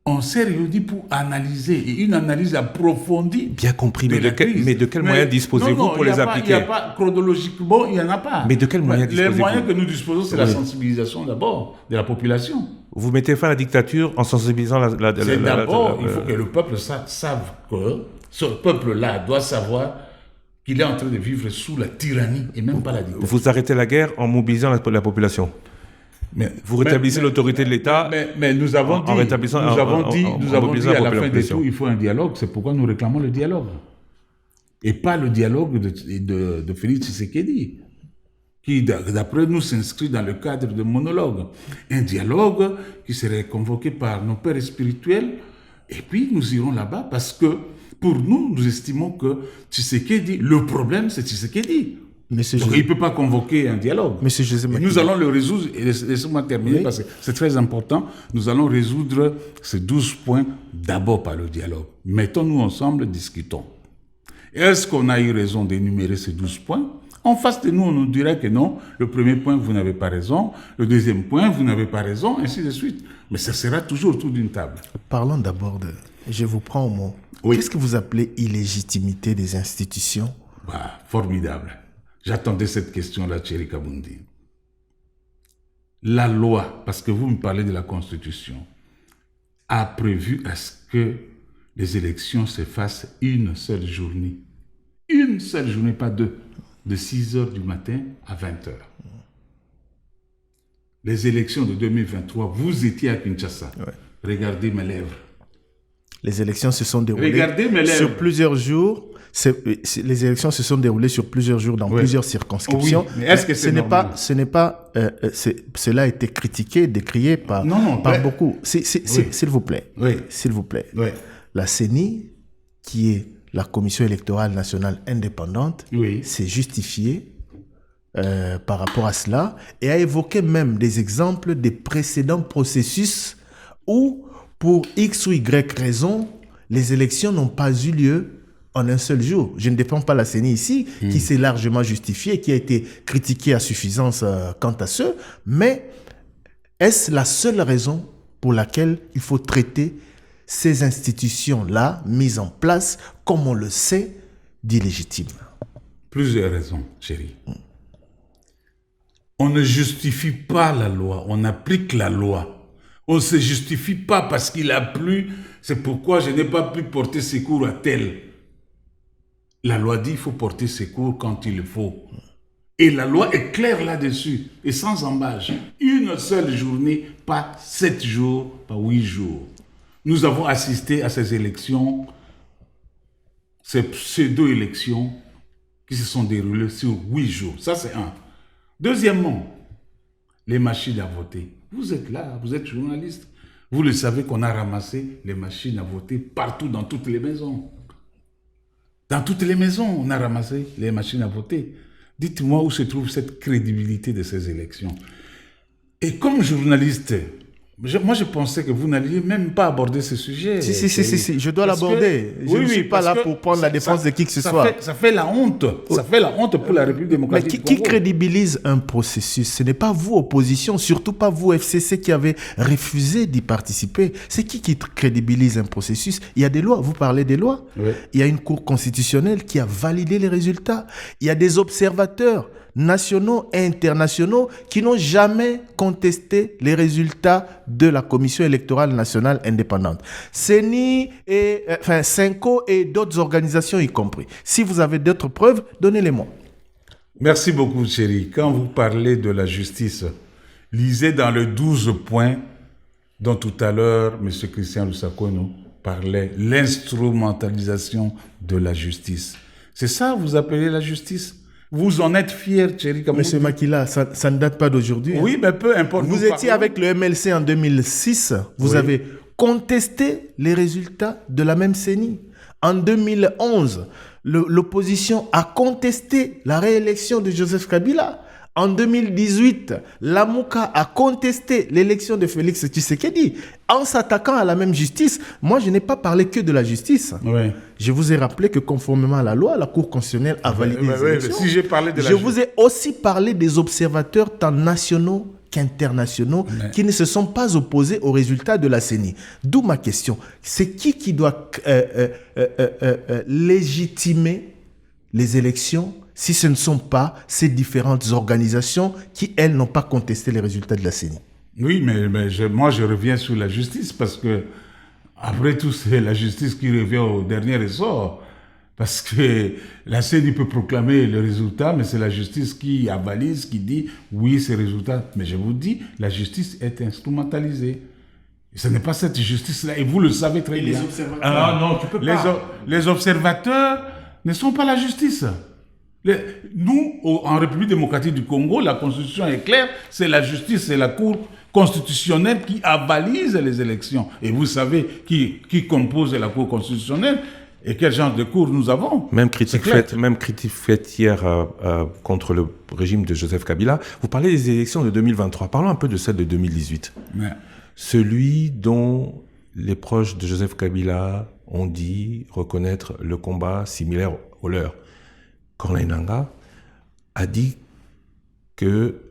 On s'est réunis pour analyser, et une analyse approfondie. Bien compris, mais de quels moyens disposez-vous pour les appliquer? Il n'y a pas, chronologiquement, il n'y en a pas. Mais de quels moyens disposez-vous? Les moyens que nous disposons, c'est la sensibilisation d'abord de la population. Vous mettez fin à la dictature en sensibilisant c'est d'abord, il faut que le peuple sache que ce peuple-là doit savoir qu'il est en train de vivre sous la tyrannie et même pas la dictature. Vous arrêtez la guerre en mobilisant la population? Vous rétablissez l'autorité de l'État. Mais nous avons dit à la fin de tout, il faut un dialogue. C'est pourquoi nous réclamons le dialogue. Et pas le dialogue de Félix Tshisekedi, qui, d'après nous, s'inscrit dans le cadre de monologue. Un dialogue qui serait convoqué par nos pères spirituels Et puis, nous irons là-bas parce que, pour nous, nous estimons que Tshisekedi, le problème, c'est Tshisekedi. Donc, il ne peut pas convoquer un dialogue. Monsieur José Makila. Nous allons le résoudre, et laissez-moi terminer parce que c'est très important, nous allons résoudre ces 12 points d'abord par le dialogue. Mettons-nous ensemble, discutons. Est-ce qu'on a eu raison d'énumérer ces 12 points? En face de nous, on nous dirait que non, le premier point, vous n'avez pas raison, le deuxième point, vous n'avez pas raison, ainsi de suite. Mais ça sera toujours autour d'une table. Parlons d'abord de... Je vous prends au mot. Oui. Qu'est-ce que vous appelez illégitimité des institutions? Formidable. J'attendais cette question-là, Thierry Kabundi. La loi, parce que vous me parlez de la Constitution, a prévu à ce que les élections se fassent une seule journée. Une seule journée, pas deux. De 6h du matin à 20h. Les élections de 2023, vous étiez à Kinshasa. Ouais. Regardez mes lèvres. Les élections se sont déroulées sur plusieurs jours. Les élections se sont déroulées sur plusieurs jours dans plusieurs circonscriptions. Oui, mais est-ce que cela a été critiqué, décrié par beaucoup. S'il vous plaît. Oui. S'il vous plaît. Oui. La CENI, qui est la Commission électorale nationale indépendante, s'est justifiée par rapport à cela et a évoqué même des exemples des précédents processus où, pour X ou Y raison, les élections n'ont pas eu lieu en un seul jour. Je ne défends pas la CENI ici, qui s'est largement justifiée, qui a été critiquée à suffisance quant à ce, mais est-ce la seule raison pour laquelle il faut traiter ces institutions-là, mises en place, comme on le sait, d'illégitimes? Plusieurs raisons, chérie. On ne justifie pas la loi, on applique la loi. On ne se justifie pas parce qu'il a plu, c'est pourquoi je n'ai pas pu porter secours à tel. La loi dit qu'il faut porter secours quand il le faut. Et la loi est claire là-dessus, et sans embâche. Une seule journée, pas 7 jours, pas 8 jours. Nous avons assisté à ces élections, ces pseudo-élections qui se sont déroulées sur 8 jours. Ça, c'est un. Deuxièmement, les machines à voter. Vous êtes là, vous êtes journaliste. Vous le savez qu'on a ramassé les machines à voter partout dans toutes les maisons. Dans toutes les maisons, on a ramassé les machines à voter. Dites-moi où se trouve cette crédibilité de ces élections. Et comme journaliste, moi je pensais que vous n'alliez même pas aborder ce sujet. Si, je dois l'aborder. Je ne suis pas là pour prendre la défense de qui que ce soit. Ça fait la honte. Ça fait la honte pour la République démocratique du Congo. Qui crédibilise un processus? Ce n'est pas vous, opposition, surtout pas vous, FCC, qui avez refusé d'y participer. C'est qui crédibilise un processus? Il y a des lois. Vous parlez des lois. Oui. Il y a une cour constitutionnelle qui a validé les résultats. Il y a des observateurs nationaux et internationaux qui n'ont jamais contesté les résultats de la Commission électorale nationale indépendante. CENI, Senko et d'autres organisations y compris. Si vous avez d'autres preuves, donnez-les-moi. Merci beaucoup, chérie. Quand vous parlez de la justice, lisez dans le 12 points dont tout à l'heure M. Christian Lusako nous parlait, l'instrumentalisation de la justice. C'est ça, vous appelez la justice? Vous en êtes fier, Thierry Kabundi? Monsieur Makila, ça ne date pas d'aujourd'hui. Oui, mais peu importe. Vous étiez avec le MLC en 2006. Vous avez contesté les résultats de la même CENI. En 2011, l'opposition a contesté la réélection de Joseph Kabila. En 2018, l'AMUCA a contesté l'élection de Félix Tshisekedi en s'attaquant à la même justice. Moi, je n'ai pas parlé que de la justice. Oui. Je vous ai rappelé que conformément à la loi, la Cour constitutionnelle a validé les élections. Si j'ai parlé de Je vous ai aussi parlé des observateurs tant nationaux qu'internationaux qui ne se sont pas opposés aux résultats de la CENI. D'où ma question. C'est qui doit légitimer les élections si ce ne sont pas ces différentes organisations qui, elles, n'ont pas contesté les résultats de la CENI? Oui, mais moi, je reviens sur la justice parce que, après tout, c'est la justice qui revient au dernier ressort. Parce que la CENI peut proclamer le résultat, mais c'est la justice qui avalise, qui dit oui, ces résultats. Mais je vous dis, la justice est instrumentalisée. Et ce n'est pas cette justice-là, et vous le savez très bien. Les observateurs. Non, tu peux pas. Les observateurs ne sont pas la justice. Nous, en République démocratique du Congo, la Constitution est claire, c'est la justice, c'est la Cour constitutionnelle qui avalise les élections. Et vous savez qui compose la Cour constitutionnelle et quel genre de cour nous avons. Même critique faite hier contre le régime de Joseph Kabila. Vous parlez des élections de 2023. Parlons un peu de celle de 2018. Ouais. Celui dont les proches de Joseph Kabila ont dit reconnaître le combat similaire au leur. Corneille Nangaa a dit que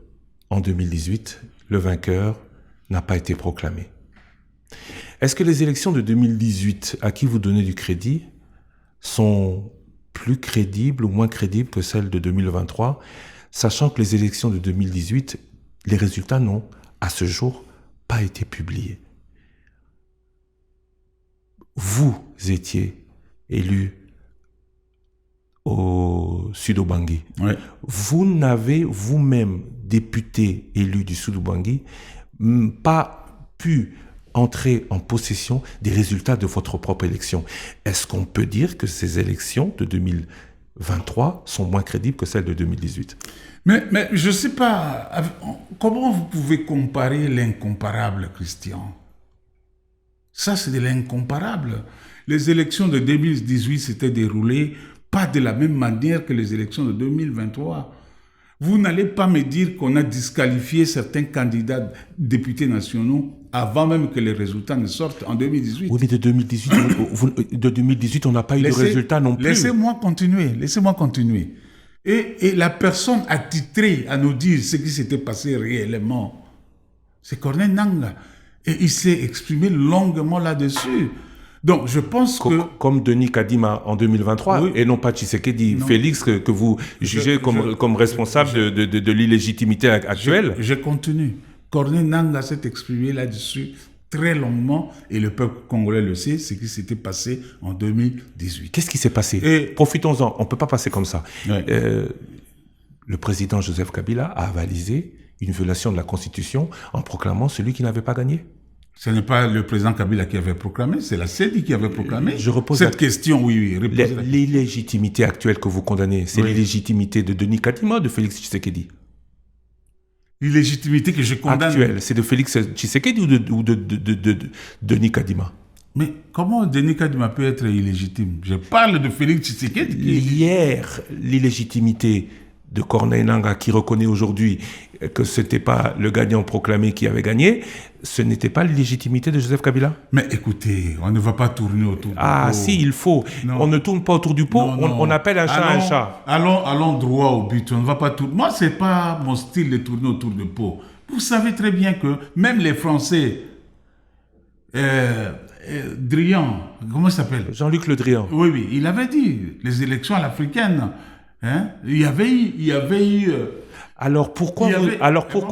en 2018, le vainqueur n'a pas été proclamé. Est-ce que les élections de 2018, à qui vous donnez du crédit, sont plus crédibles ou moins crédibles que celles de 2023, sachant que les élections de 2018, les résultats n'ont, à ce jour, pas été publiés? Vous étiez élu au Sud-Obangi. Ouais. Vous n'avez vous-même, député élu du Sud-Obangi, pas pu entrer en possession des résultats de votre propre élection. Est-ce qu'on peut dire que ces élections de 2023 sont moins crédibles que celles de 2018? Mais je ne sais pas, comment vous pouvez comparer l'incomparable, Christian? Ça, c'est de l'incomparable. Les élections de 2018 s'étaient déroulées pas de la même manière que les élections de 2023. Vous n'allez pas me dire qu'on a disqualifié certains candidats députés nationaux avant même que les résultats ne sortent en 2018. Oui, mais de 2018, on n'a pas eu de résultats non plus. Laissez-moi continuer. Et la personne attitrée à nous dire ce qui s'était passé réellement, c'est Corneille Nangaa. Et il s'est exprimé longuement là-dessus. Donc, je pense que... Comme Denis Kadima en 2023, oui. Et non pas Tshisekedi, Félix, que vous jugez comme responsable de l'illégitimité actuelle. Je continue. Corneille Nangaa s'est exprimé là-dessus très longuement, et le peuple congolais le sait, ce qui s'était passé en 2018. Qu'est-ce qui s'est passé? Profitons-en, on ne peut pas passer comme ça. Ouais. Le président Joseph Kabila a avalisé une violation de la Constitution en proclamant celui qui n'avait pas gagné. Ce n'est pas le président Kabila qui avait proclamé, c'est la CEDI qui avait proclamé. Je repose cette question, oui. L'illégitimité actuelle que vous condamnez, c'est l'illégitimité de Denis Kadima, de Félix Tshisekedi? L'illégitimité que je condamne... Actuelle, c'est de Félix Tshisekedi ou de Denis Kadima? Mais comment Denis Kadima peut être illégitime? Je parle de Félix Tshisekedi. Hier, l'illégitimité de Corneille Nangaa, qui reconnaît aujourd'hui que ce n'était pas le gagnant proclamé qui avait gagné, ce n'était pas l'illégitimité de Joseph Kabila? Mais écoutez, on ne va pas tourner autour du pot. Ah si, il faut. Non. On ne tourne pas autour du pot, on appelle un chat un chat. Allons droit au but, on ne va pas tourner. Moi, ce n'est pas mon style de tourner autour du pot. Vous savez très bien que même les Français... Drian, comment il s'appelle? Jean-Luc Le Drian. Oui, il avait dit, les élections à l'africaine... Hein? Il y avait eu... Alors pourquoi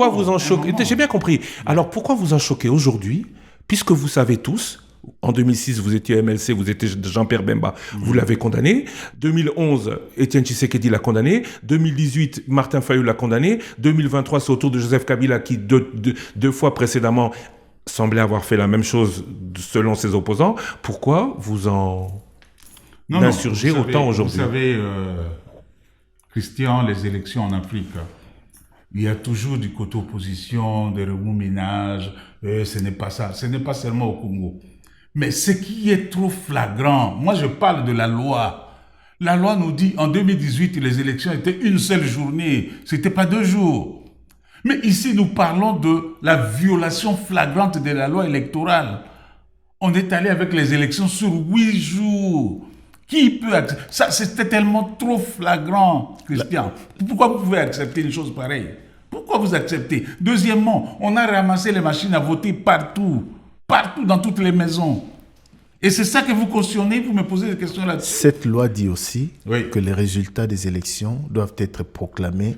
vous en choquez? J'ai bien compris. Alors pourquoi vous en choquez aujourd'hui, puisque vous savez tous, en 2006 vous étiez MLC, vous étiez Jean-Pierre Bemba, vous l'avez condamné. 2011, Étienne Tshisekedi l'a condamné. 2018, Martin Fayulu l'a condamné. 2023, c'est au tour de Joseph Kabila qui deux fois précédemment semblait avoir fait la même chose selon ses opposants. Pourquoi vous en insurgez autant aujourd'hui? Vous savez... Christian, les élections en Afrique, il y a toujours du côté opposition, des remous-ménages, ce n'est pas ça, ce n'est pas seulement au Congo. Mais ce qui est trop flagrant, moi je parle de la loi. La loi nous dit, en 2018, les élections étaient une seule journée, ce n'était pas 2 jours. Mais ici, nous parlons de la violation flagrante de la loi électorale. On est allé avec les élections sur 8 jours. Qui peut accepter? Ça, c'était tellement trop flagrant, Christian. Pourquoi vous pouvez accepter une chose pareille? Pourquoi vous acceptez? Deuxièmement, on a ramassé les machines à voter partout dans toutes les maisons. Et c'est ça que vous cautionnez, vous me posez des questions là-dessus. Cette loi dit aussi que les résultats des élections doivent être proclamés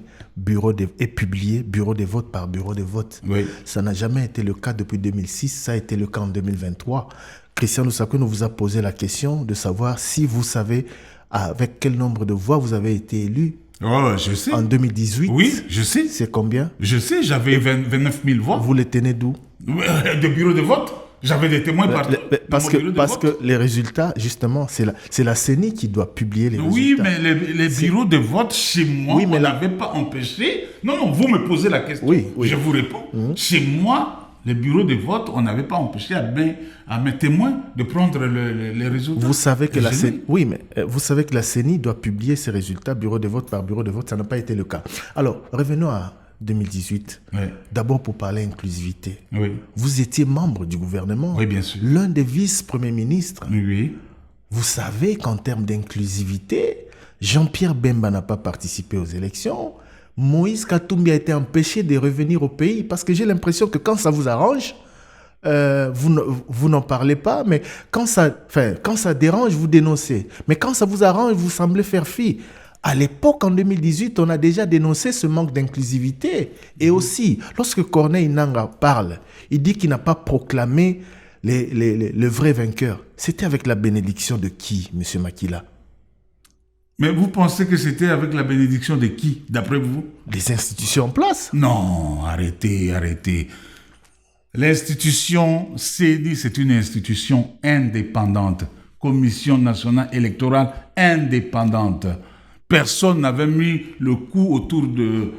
et publiés bureau de vote par bureau de vote. Oui. Ça n'a jamais été le cas depuis 2006, ça a été le cas en 2023. Christian Lusaka nous vous a posé la question de savoir si vous savez avec quel nombre de voix vous avez été élu. Oh, je sais. En 2018. Oui, je sais. C'est combien? Je sais, j'avais 29 000 voix. Vous les tenez d'où? De bureau de vote. J'avais des témoins partout. Parce que les résultats, justement, c'est la CENI qui doit publier les résultats. Oui, mais les bureaux de vote chez moi, on n'avait pas empêché. Non, vous me posez la question. Oui. Je vous réponds. Chez moi, les bureaux de vote, on n'avait pas empêché à mes témoins de prendre les résultats. Vous savez que vous savez que la CENI doit publier ses résultats bureau de vote par bureau de vote. Ça n'a pas été le cas. Alors, revenons à 2018. Oui. D'abord pour parler inclusivité. Oui. Vous étiez membre du gouvernement. Oui, bien sûr. L'un des vice-premiers ministres. Oui. Vous savez qu'en termes d'inclusivité, Jean-Pierre Bemba n'a pas participé aux élections. Moïse Katumbi a été empêché de revenir au pays parce que j'ai l'impression que quand ça vous arrange, vous n'en parlez pas, mais quand ça dérange, vous dénoncez. Mais quand ça vous arrange, vous semblez faire fi. À l'époque, en 2018, on a déjà dénoncé ce manque d'inclusivité. Et aussi, lorsque Corneille Nangaa parle, il dit qu'il n'a pas proclamé le vrai vainqueur. C'était avec la bénédiction de qui, M. Makila? Mais vous pensez que c'était avec la bénédiction de qui, d'après vous? Des institutions en place. Non, arrêtez. L'institution CENI, c'est une institution indépendante. Commission nationale électorale indépendante. Personne n'avait mis le coup autour de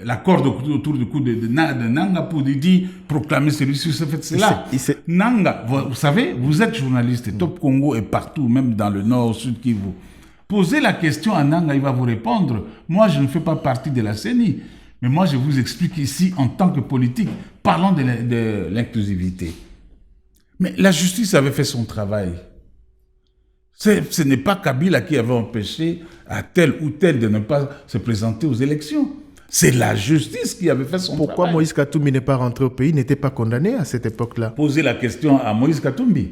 la corde autour du cou de Nangaa pour dire proclamer celui-ci. C'est là. Nangaa, vous savez, vous êtes journaliste. Top Congo est partout, même dans le nord, au sud Kivu. Posez la question à Nangaa, il va vous répondre. Moi, je ne fais pas partie de la CENI. Mais moi, je vous explique ici, en tant que politique, parlons de l'inclusivité. Mais la justice avait fait son travail. Ce n'est pas Kabila qui avait empêché à tel ou tel de ne pas se présenter aux élections. C'est la justice qui avait fait son travail. Pourquoi Moïse Katumbi n'est pas rentré au pays, n'était pas condamné à cette époque-là? Posez la question à Moïse Katumbi.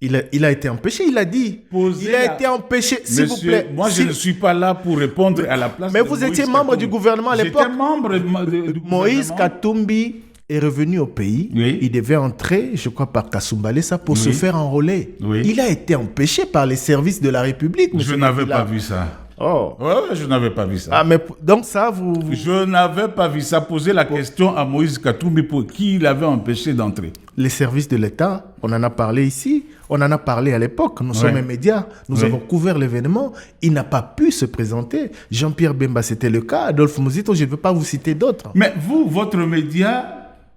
Il a été empêché, il a dit. Il a été empêché, s'il vous plaît. Moi, je ne suis pas là pour répondre à la place de Moïse Katumbi. Mais vous étiez membre du gouvernement à l'époque. J'étais membre du gouvernement. Moïse Katumbi est revenu au pays. Oui. Il devait entrer, je crois, par Kasumbalesa pour se faire enrôler. Oui. Il a été empêché par les services de la République. Je n'avais pas vu ça. Oh. Ouais, je n'avais pas vu ça. Ah, mais donc ça, Je n'avais pas vu ça. Posez la question à Moïse Katumbi pour qui il avait empêché d'entrer. Les services de l'État, on en a parlé ici, on en a parlé à l'époque. Nous sommes un média, nous avons couvert l'événement. Il n'a pas pu se présenter. Jean-Pierre Bemba, c'était le cas. Adolphe Muzito, je ne veux pas vous citer d'autres. Mais vous, votre média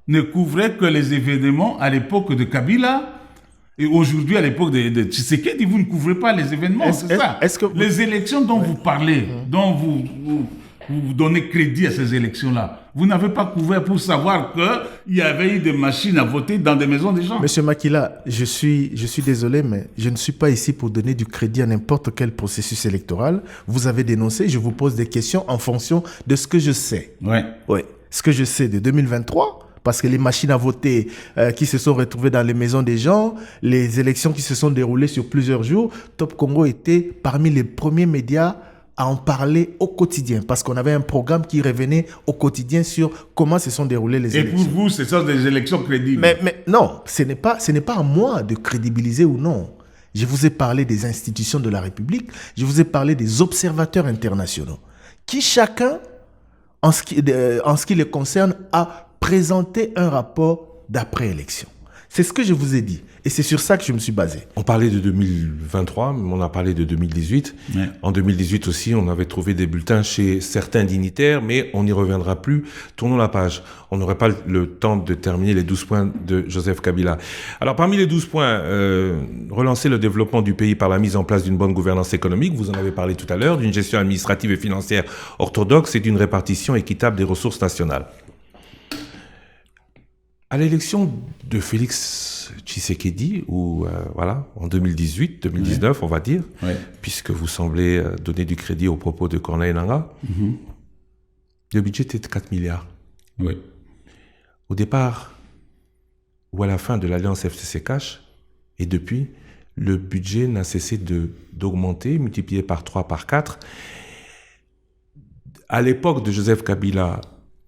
ne couvrait que les événements à l'époque de Kabila. Et aujourd'hui, à l'époque de Tshisekedi, vous ne couvrez pas les événements, c'est ça. Les élections dont vous parlez, dont vous donnez crédit à ces élections-là, vous n'avez pas couvert pour savoir qu'il y avait eu des machines à voter dans des maisons des gens. Monsieur Makila, je suis désolé, mais je ne suis pas ici pour donner du crédit à n'importe quel processus électoral. Vous avez dénoncé, je vous pose des questions en fonction de ce que je sais. Oui. Ce que je sais de 2023... Parce que les machines à voter qui se sont retrouvées dans les maisons des gens, les élections qui se sont déroulées sur plusieurs jours, Top Congo était parmi les premiers médias à en parler au quotidien. Parce qu'on avait un programme qui revenait au quotidien sur comment se sont déroulées les élections. Et pour vous, ce sont des élections crédibles? Mais non, ce n'est pas à moi de crédibiliser ou non. Je vous ai parlé des institutions de la République, je vous ai parlé des observateurs internationaux, qui chacun, en ce qui les concerne, a présenter un rapport d'après-élection. C'est ce que je vous ai dit. Et c'est sur ça que je me suis basé. On parlait de 2023, mais on a parlé de 2018. Ouais. En 2018 aussi, on avait trouvé des bulletins chez certains dignitaires, mais on n'y reviendra plus. Tournons la page. On n'aurait pas le temps de terminer les 12 points de Joseph Kabila. Alors, parmi les 12 points, relancer le développement du pays par la mise en place d'une bonne gouvernance économique, vous en avez parlé tout à l'heure, d'une gestion administrative et financière orthodoxe et d'une répartition équitable des ressources nationales. À l'élection de Félix Tshisekedi, en 2018-2019, on va dire, puisque vous semblez donner du crédit aux propos de Corneille Nangaa, le budget était de 4 milliards. Oui. Au départ, ou à la fin de l'alliance FCC-Cash, et depuis, le budget n'a cessé d'augmenter, multiplié par 3, par 4. À l'époque de Joseph Kabila,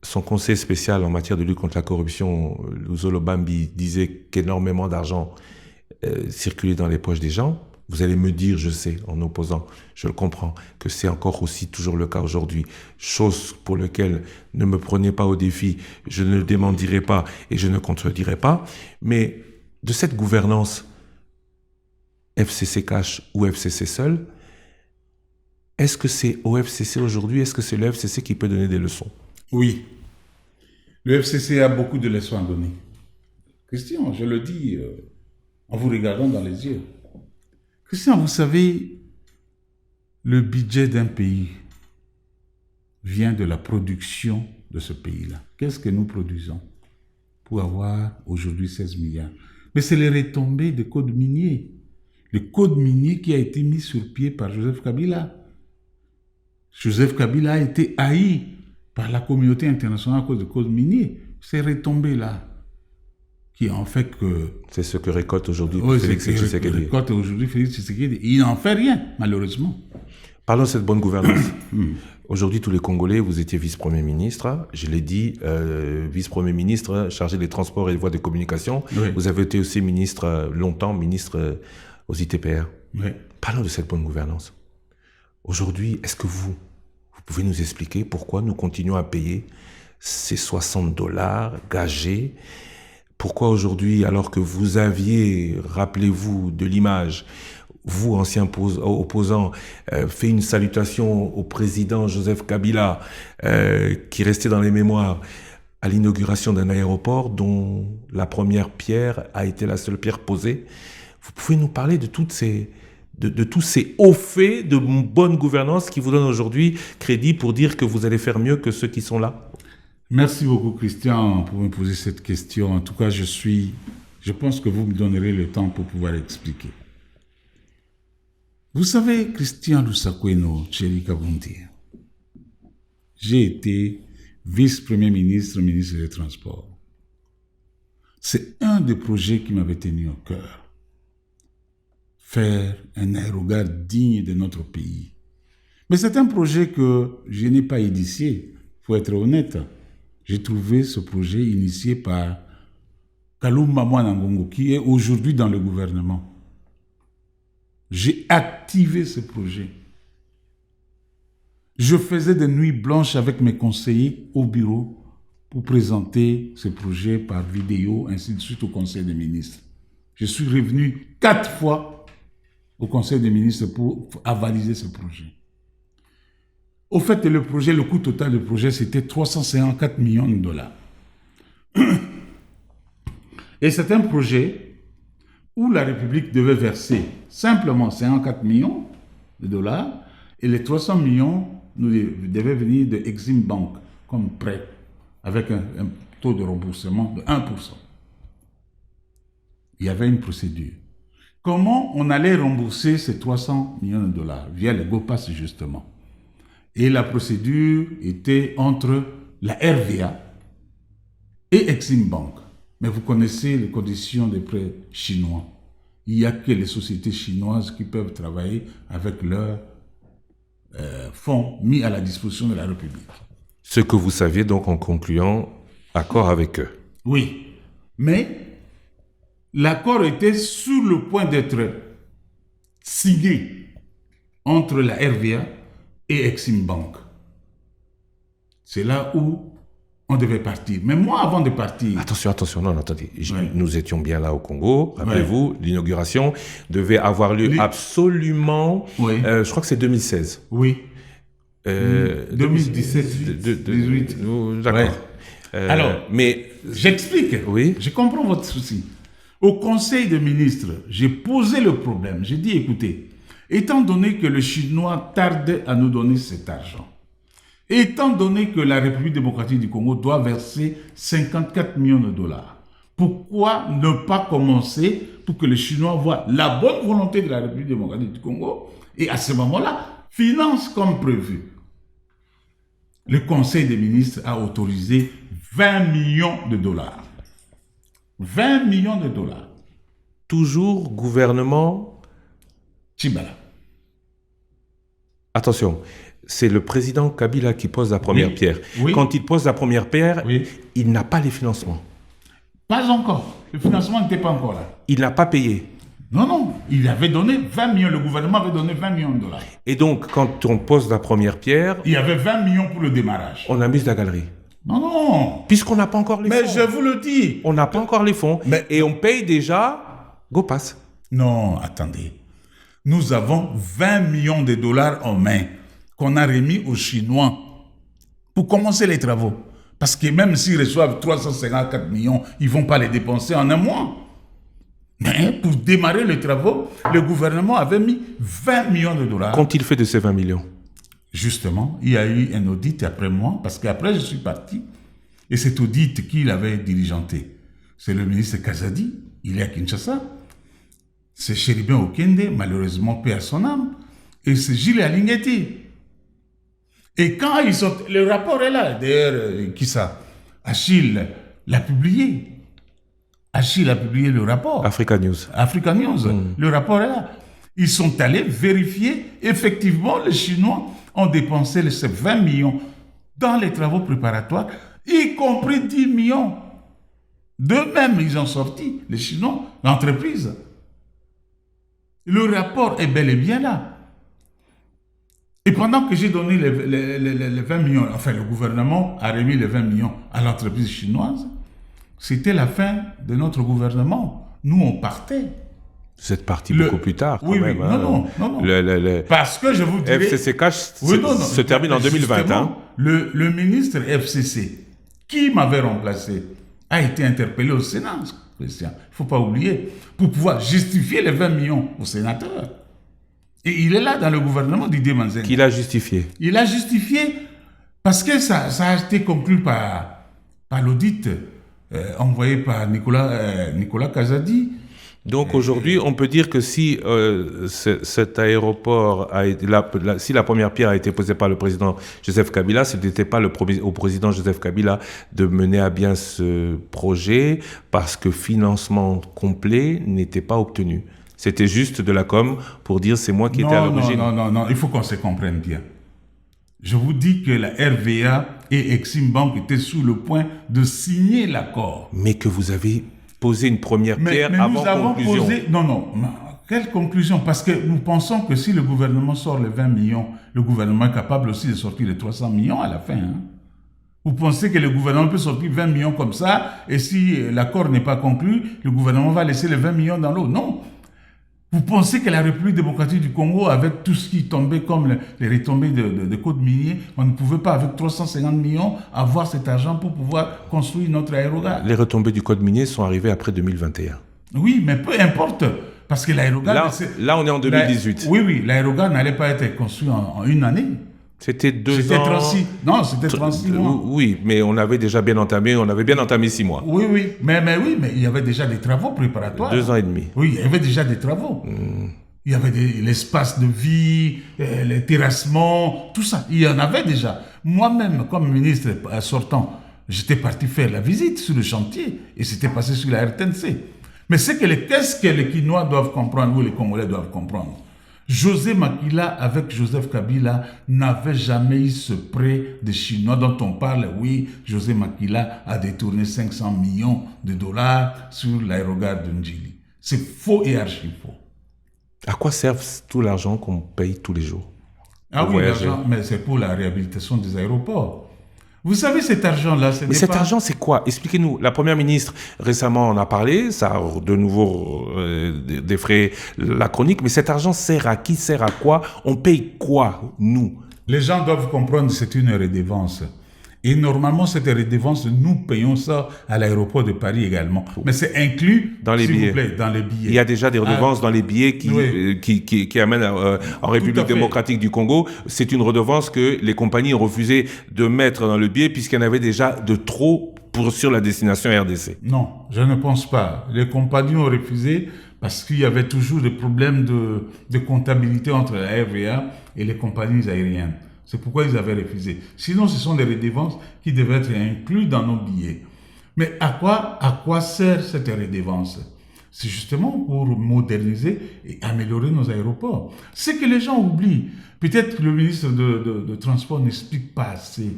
son conseil spécial en matière de lutte contre la corruption, Luzolo Bambi, disait qu'énormément d'argent circulait dans les poches des gens. Vous allez me dire, je sais, en opposant, je le comprends, que c'est encore aussi toujours le cas aujourd'hui. Chose pour laquelle ne me prenez pas au défi, je ne le démentirai pas et je ne contredirai pas. Mais de cette gouvernance FCC cash ou FCC seul, est-ce que c'est au FCC aujourd'hui, est-ce que c'est le FCC qui peut donner des leçons? Oui. Le FCC a beaucoup de leçons à donner. Christian, je le dis en vous regardant dans les yeux. Christian, vous savez, le budget d'un pays vient de la production de ce pays-là. Qu'est-ce que nous produisons pour avoir aujourd'hui 16 milliards? Mais c'est les retombées des codes miniers. Le code minier qui a été mis sur pied par Joseph Kabila. Joseph Kabila a été haï par la communauté internationale à cause du code minier. Ces retombées-là, qui en fait que... C'est ce que récolte aujourd'hui Félix Tshisekedi. Récolte aujourd'hui Félix Tshisekedi. Il n'en fait rien, malheureusement. Parlons de cette bonne gouvernance. Aujourd'hui, tous les Congolais, vous étiez vice-premier ministre, je l'ai dit, vice-premier ministre chargé des transports et des voies de communication. Oui. Vous avez été aussi ministre, longtemps ministre aux ITPR. Oui. Parlons de cette bonne gouvernance. Aujourd'hui, est-ce que vous pouvez nous expliquer pourquoi nous continuons à payer ces $60 gagés? Pourquoi aujourd'hui, alors que vous aviez, rappelez-vous de l'image, vous, ancien opposant, fait une salutation au président Joseph Kabila, qui restait dans les mémoires, à l'inauguration d'un aéroport dont la première pierre a été la seule pierre posée. Vous pouvez nous parler de toutes ces... De tous ces hauts faits de bonne gouvernance qui vous donnent aujourd'hui crédit pour dire que vous allez faire mieux que ceux qui sont là? Merci beaucoup, Christian, pour me poser cette question. En tout cas, je pense que vous me donnerez le temps pour pouvoir expliquer. Vous savez, Christian Lusakweno, Thierry Kabundi, j'ai été vice-premier ministre, ministre des Transports. C'est un des projets qui m'avait tenu au cœur. Faire un aérogare digne de notre pays. Mais c'est un projet que je n'ai pas initié, il faut être honnête. J'ai trouvé ce projet initié par Kalumba Mwana Ngongo, qui est aujourd'hui dans le gouvernement. J'ai activé ce projet. Je faisais des nuits blanches avec mes conseillers au bureau pour présenter ce projet par vidéo, ainsi de suite au Conseil des ministres. Je suis revenu 4 fois au Conseil des ministres pour avaliser ce projet. Au fait, le coût total du projet, c'était $354 millions. Et c'est un projet où la République devait verser simplement 54 millions de dollars et les 300 millions devaient venir de Exim Bank comme prêt avec un taux de remboursement de 1%. Il y avait une procédure. Comment on allait rembourser ces 300 millions de dollars? Via le GoPass, justement. Et la procédure était entre la RVA et Exim Bank. Mais vous connaissez les conditions des prêts chinois. Il n'y a que les sociétés chinoises qui peuvent travailler avec leurs fonds mis à la disposition de la République. Ce que vous saviez donc en concluant accord avec eux. Oui, mais l'accord était sur le point d'être signé entre la RVA et Exim Bank. C'est là où on devait partir. Mais moi, avant de partir... Attention, non, attendez. Nous étions bien là au Congo. Rappelez-vous, l'inauguration devait avoir lieu absolument... je crois que c'est 2016. Oui. 2017, 2018. D'accord. Alors, mais j'explique. Oui. Je comprends votre souci. Au Conseil des ministres, j'ai posé le problème. J'ai dit, écoutez, étant donné que le Chinois tarde à nous donner cet argent, étant donné que la République démocratique du Congo doit verser 54 millions de dollars, pourquoi ne pas commencer pour que les Chinois voient la bonne volonté de la République démocratique du Congo et à ce moment-là, finance comme prévu. Le Conseil des ministres a autorisé 20 millions de dollars. 20 millions de dollars. Toujours gouvernement Tshibala. Attention, c'est le président Kabila qui pose la première pierre. Oui. Quand il pose la première pierre, il n'a pas les financements. Pas encore. Le financement n'était pas encore là. Il n'a pas payé. Non, non, il avait donné 20 millions, le gouvernement avait donné 20 millions de dollars. Et donc, quand on pose la première pierre... Il y avait 20 millions pour le démarrage. On amuse la galerie. Non, non. Puisqu'on n'a pas encore les fonds. Mais je vous le dis. On n'a pas encore les fonds. Et on paye déjà GoPass. Non, attendez. Nous avons 20 millions de dollars en main qu'on a remis aux Chinois pour commencer les travaux. Parce que même s'ils reçoivent 354 millions, ils ne vont pas les dépenser en un mois. Mais pour démarrer les travaux, le gouvernement avait mis 20 millions de dollars. Qu'ont-ils fait de ces 20 millions? Justement, il y a eu un audit après moi, parce qu'après je suis parti, et cet audit qui l'avait diligenté, c'est le ministre Kazadi, il est à Kinshasa, c'est Chéribin Okende, malheureusement paix à son âme, et c'est Gilles Alingeti. Et quand ils sont... Le rapport est là, d'ailleurs, qui ça? Achille l'a publié. Achille a publié le rapport. Africa News. Africa News, le rapport est là. Ils sont allés vérifier, effectivement, les Chinois ont dépensé ces 20 millions dans les travaux préparatoires, y compris 10 millions. D'eux-mêmes, ils ont sorti, les Chinois, l'entreprise. Le rapport est bel et bien là. Et pendant que j'ai donné les 20 millions, enfin le gouvernement a remis les 20 millions à l'entreprise chinoise, c'était la fin de notre gouvernement. Nous, on partait. Vous êtes parti beaucoup plus tard, quand même. Oui, hein. non. Parce que je vous dirais... FCC Cash se termine en 2020. Hein. Le ministre FCC, qui m'avait remplacé, a été interpellé au Sénat, Christian. Il ne faut pas oublier, pour pouvoir justifier les 20 millions aux sénateurs. Et il est là dans le gouvernement d'Idi Manzen. Qui l'a justifié? Il a justifié parce que ça a été conclu par l'audit envoyé par Nicolas Kazadi. Donc aujourd'hui, on peut dire que si cet aéroport si la première pierre a été posée par le président Joseph Kabila, ce n'était pas au président Joseph Kabila de mener à bien ce projet parce que financement complet n'était pas obtenu. C'était juste de la com pour dire c'est moi qui étais à l'origine. Non, il faut qu'on se comprenne bien. Je vous dis que la RVA et Exim Bank étaient sous le point de signer l'accord. Mais que vous avez posé une première pierre avant conclusion. Non. Quelle conclusion? Parce que nous pensons que si le gouvernement sort les 20 millions, le gouvernement est capable aussi de sortir les 300 millions à la fin. Hein? Vous pensez que le gouvernement peut sortir 20 millions comme ça, et si l'accord n'est pas conclu, le gouvernement va laisser les 20 millions dans l'eau? Non. Vous pensez que la République démocratique du Congo, avec tout ce qui tombait comme les retombées de codes miniers, on ne pouvait pas, avec 350 millions, avoir cet argent pour pouvoir construire notre aérogare? Les retombées du code minier sont arrivées après 2021. Oui, mais peu importe, parce que l'aérogare... Là, on est en 2018. Oui, l'aérogare n'allait pas être construit en une année. C'était 2 ans. C'était 36 mois. Oui, mais on avait déjà bien entamé, 6 mois. Oui, mais il y avait déjà des travaux préparatoires. 2 ans et demi. Oui, il y avait déjà des travaux. Il y avait l'espace de vie, les terrassements, tout ça. Il y en avait déjà. Moi-même, comme ministre sortant, j'étais parti faire la visite sur le chantier et c'était passé sur la RTNC. Mais qu'est-ce que les Quinois doivent comprendre ou les Congolais doivent comprendre? José Makila avec Joseph Kabila n'avait jamais eu ce prêt des Chinois dont on parle. Oui, José Makila a détourné 500 millions de dollars sur l'aérogare de Ndjili. C'est faux et archi-faux. À quoi sert tout l'argent qu'on paye tous les jours? L'argent, mais c'est pour la réhabilitation des aéroports. Vous savez, cet argent-là, Mais cet argent, c'est quoi? Expliquez-nous. La Première ministre, récemment, en a parlé. Ça a de nouveau défrayé la chronique. Mais cet argent sert à qui? Sert à quoi? On paye quoi, nous? Les gens doivent comprendre que c'est une redevance. Et normalement, cette redevance, nous payons ça à l'aéroport de Paris également. Mais c'est inclus, dans les billets. Vous plaît, dans les billets. Il y a déjà des redevances dans les billets qui amènent en République démocratique du Congo. C'est une redevance que les compagnies ont refusé de mettre dans le billet puisqu'il y en avait déjà de trop sur la destination RDC. Non, je ne pense pas. Les compagnies ont refusé parce qu'il y avait toujours des problèmes de comptabilité entre la RVA et les compagnies aériennes. C'est pourquoi ils avaient refusé. Sinon, ce sont des redevances qui devaient être inclus dans nos billets. Mais à quoi sert cette redevance? C'est justement pour moderniser et améliorer nos aéroports. Ce que les gens oublient, peut-être que le ministre de Transport n'explique pas assez.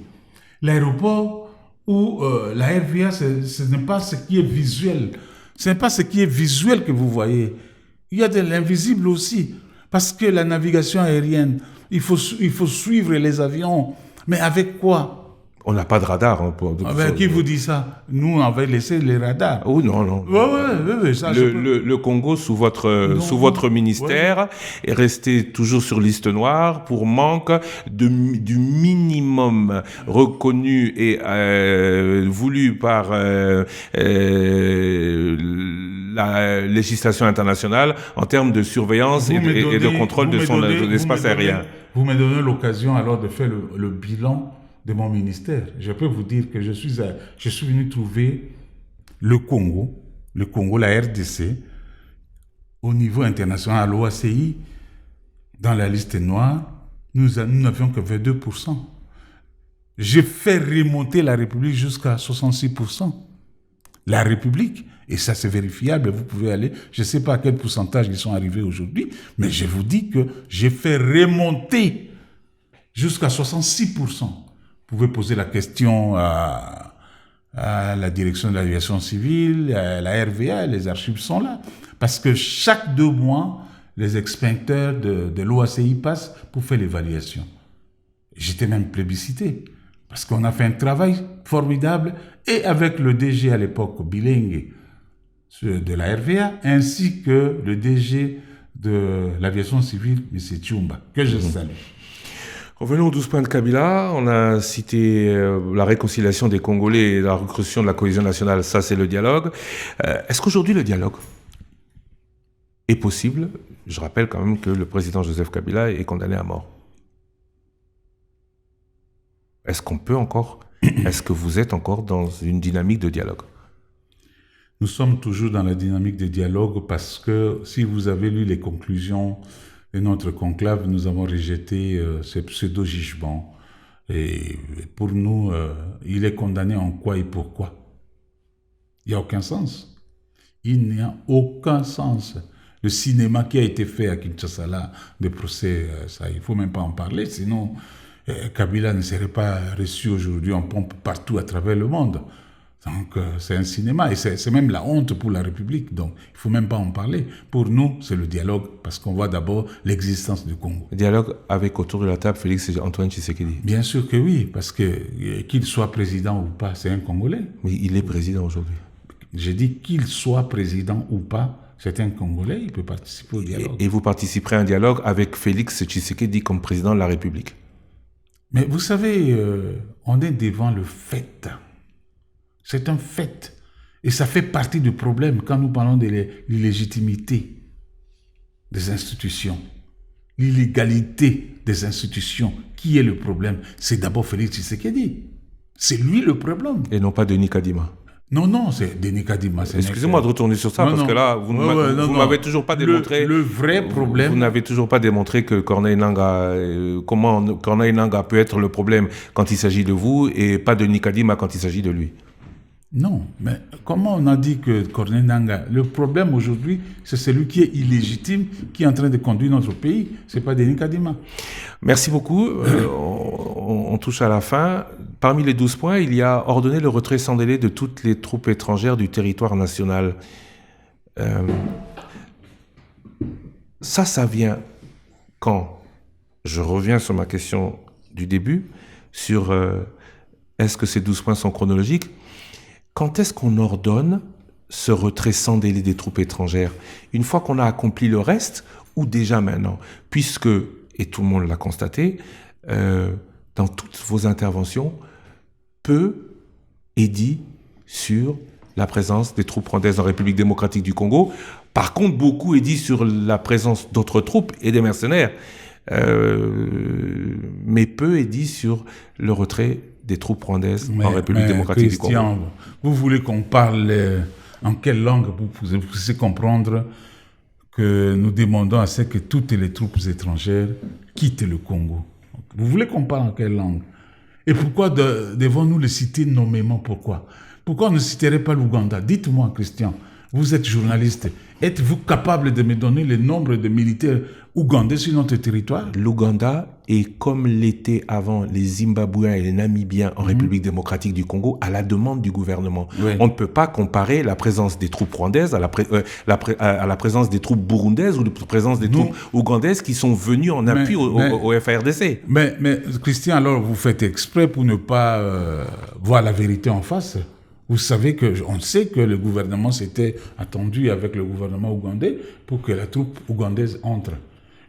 L'aéroport ou la RVA, ce n'est pas ce qui est visuel. Ce n'est pas ce qui est visuel que vous voyez. Il y a de l'invisible aussi. Parce que la navigation aérienne, il faut suivre les avions. Mais avec quoi? On n'a pas de radar. Qui vous dit ça? Nous, on va laisser les radars. Oh non. Ouais, ça, le Congo, sous votre ministère, est resté toujours sur liste noire pour manque du minimum reconnu et voulu par la législation internationale en termes de surveillance et de contrôle de son espace aérien. Vous me donnez l'occasion alors de faire le bilan de mon ministère. Je peux vous dire que je suis venu trouver le Congo, la RDC, au niveau international, à l'OACI, dans la liste noire, nous n'avions que 22%. J'ai fait remonter la République jusqu'à 66%. La République, et ça c'est vérifiable, vous pouvez aller, je ne sais pas à quel pourcentage ils sont arrivés aujourd'hui, mais je vous dis que j'ai fait remonter jusqu'à 66%. Vous pouvez poser la question à la direction de l'aviation civile, à la RVA, les archives sont là. Parce que chaque 2 mois, les inspecteurs de l'OACI passent pour faire l'évaluation. J'étais même plébiscité, parce qu'on a fait un travail formidable, et avec le DG à l'époque, bilingue, de la RVA, ainsi que le DG de l'aviation civile, M. Tchoumba, que je salue. Revenons aux 12 points de Kabila. On a cité la réconciliation des Congolais et la recrution de la cohésion nationale. Ça, c'est le dialogue. Est-ce qu'aujourd'hui, le dialogue est possible? Je rappelle quand même que le président Joseph Kabila est condamné à mort. Est-ce que vous êtes encore dans une dynamique de dialogue? Nous sommes toujours dans la dynamique de dialogue parce que si vous avez lu les conclusions de notre conclave, nous avons rejeté ce pseudo-jugement. Et pour nous, il est condamné en quoi et pourquoi? Il n'y a aucun sens. Il n'y a aucun sens. Le cinéma qui a été fait à Kinshasa, là, de procès, ça, il ne faut même pas en parler, sinon Kabila ne serait pas reçu aujourd'hui en pompe partout à travers le monde. Donc, c'est un cinéma et c'est même la honte pour la République. Donc, il ne faut même pas en parler. Pour nous, c'est le dialogue parce qu'on voit d'abord l'existence du Congo. Le dialogue avec autour de la table Félix et Antoine Tshisekedi? Bien sûr que oui, parce que qu'il soit président ou pas, c'est un Congolais. Mais il est président aujourd'hui. J'ai dit qu'il soit président ou pas, c'est un Congolais, il peut participer au dialogue. Et vous participerez à un dialogue avec Félix Tshisekedi comme président de la République? Mais vous savez, on est devant le fait. C'est un fait. Et ça fait partie du problème quand nous parlons de l'illégitimité des institutions. L'illégalité des institutions. Qui est le problème? C'est d'abord Félix Tshisekedi. C'est lui le problème. Et non pas Denis Kadima. Non, c'est Denis Kadima. Excusez-moi de retourner sur ça, parce que là, vous ne m'avez toujours pas démontré... Le vrai problème... Vous n'avez toujours pas démontré que Corneille Nangaa... comment Corneille Nangaa peut être le problème quand il s'agit de vous et pas Denis Kadima quand il s'agit de lui. Non, mais comment on a dit que Corneille Nangaa... Le problème aujourd'hui, c'est celui qui est illégitime, qui est en train de conduire notre pays. Ce n'est pas Denis Kadima. Merci beaucoup. On touche à la fin. Parmi les 12 points, il y a ordonné le retrait sans délai de toutes les troupes étrangères du territoire national. Ça vient quand? Je reviens sur ma question du début, sur est-ce que ces 12 points sont chronologiques? Quand est-ce qu'on ordonne ce retrait sans délai des troupes étrangères? Une fois qu'on a accompli le reste ou déjà maintenant? Puisque, et tout le monde l'a constaté, dans toutes vos interventions, peu est dit sur la présence des troupes rwandaises en République démocratique du Congo. Par contre, beaucoup est dit sur la présence d'autres troupes et des mercenaires. Mais peu est dit sur le retrait des troupes rwandaises en République démocratique du Congo. Vous voulez qu'on parle en quelle langue vous puissiez comprendre que nous demandons à ce que toutes les troupes étrangères quittent le Congo? Vous voulez qu'on parle en quelle langue? Et pourquoi devons-nous les citer nommément? Pourquoi on ne citerait pas l'Ouganda? Dites-moi, Christian, vous êtes journaliste. Êtes-vous capable de me donner le nombre de militaires ougandais sur notre territoire. L'Ouganda est comme l'étaient avant les Zimbabwéens et les Namibiens en République démocratique du Congo à la demande du gouvernement. Oui. On ne peut pas comparer la présence des troupes rwandaises à la présence des troupes burundaises ou la présence des troupes ougandaises qui sont venues en appui au FARDC. Mais Christian, alors vous faites exprès pour ne pas voir la vérité en face. Vous savez on sait que le gouvernement s'était attendu avec le gouvernement ougandais pour que la troupe ougandaise entre.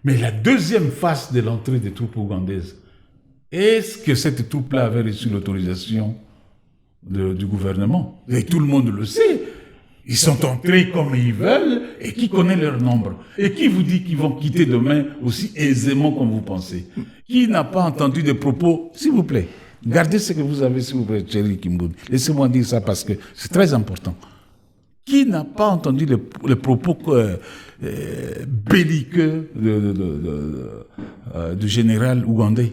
Mais la deuxième phase de l'entrée des troupes ougandaises, est-ce que cette troupe-là avait reçu l'autorisation du gouvernement? Et tout le monde le sait. Ils sont entrés comme ils veulent, et qui connaît leur nombre? Et qui vous dit qu'ils vont quitter demain aussi aisément comme vous pensez? Qui n'a pas entendu des propos, s'il vous plaît? Gardez ce que vous avez, s'il vous plaît, Thierry Kimboud. Laissez-moi dire ça parce que c'est très important. Qui n'a pas entendu les propos belliqueux du général ougandais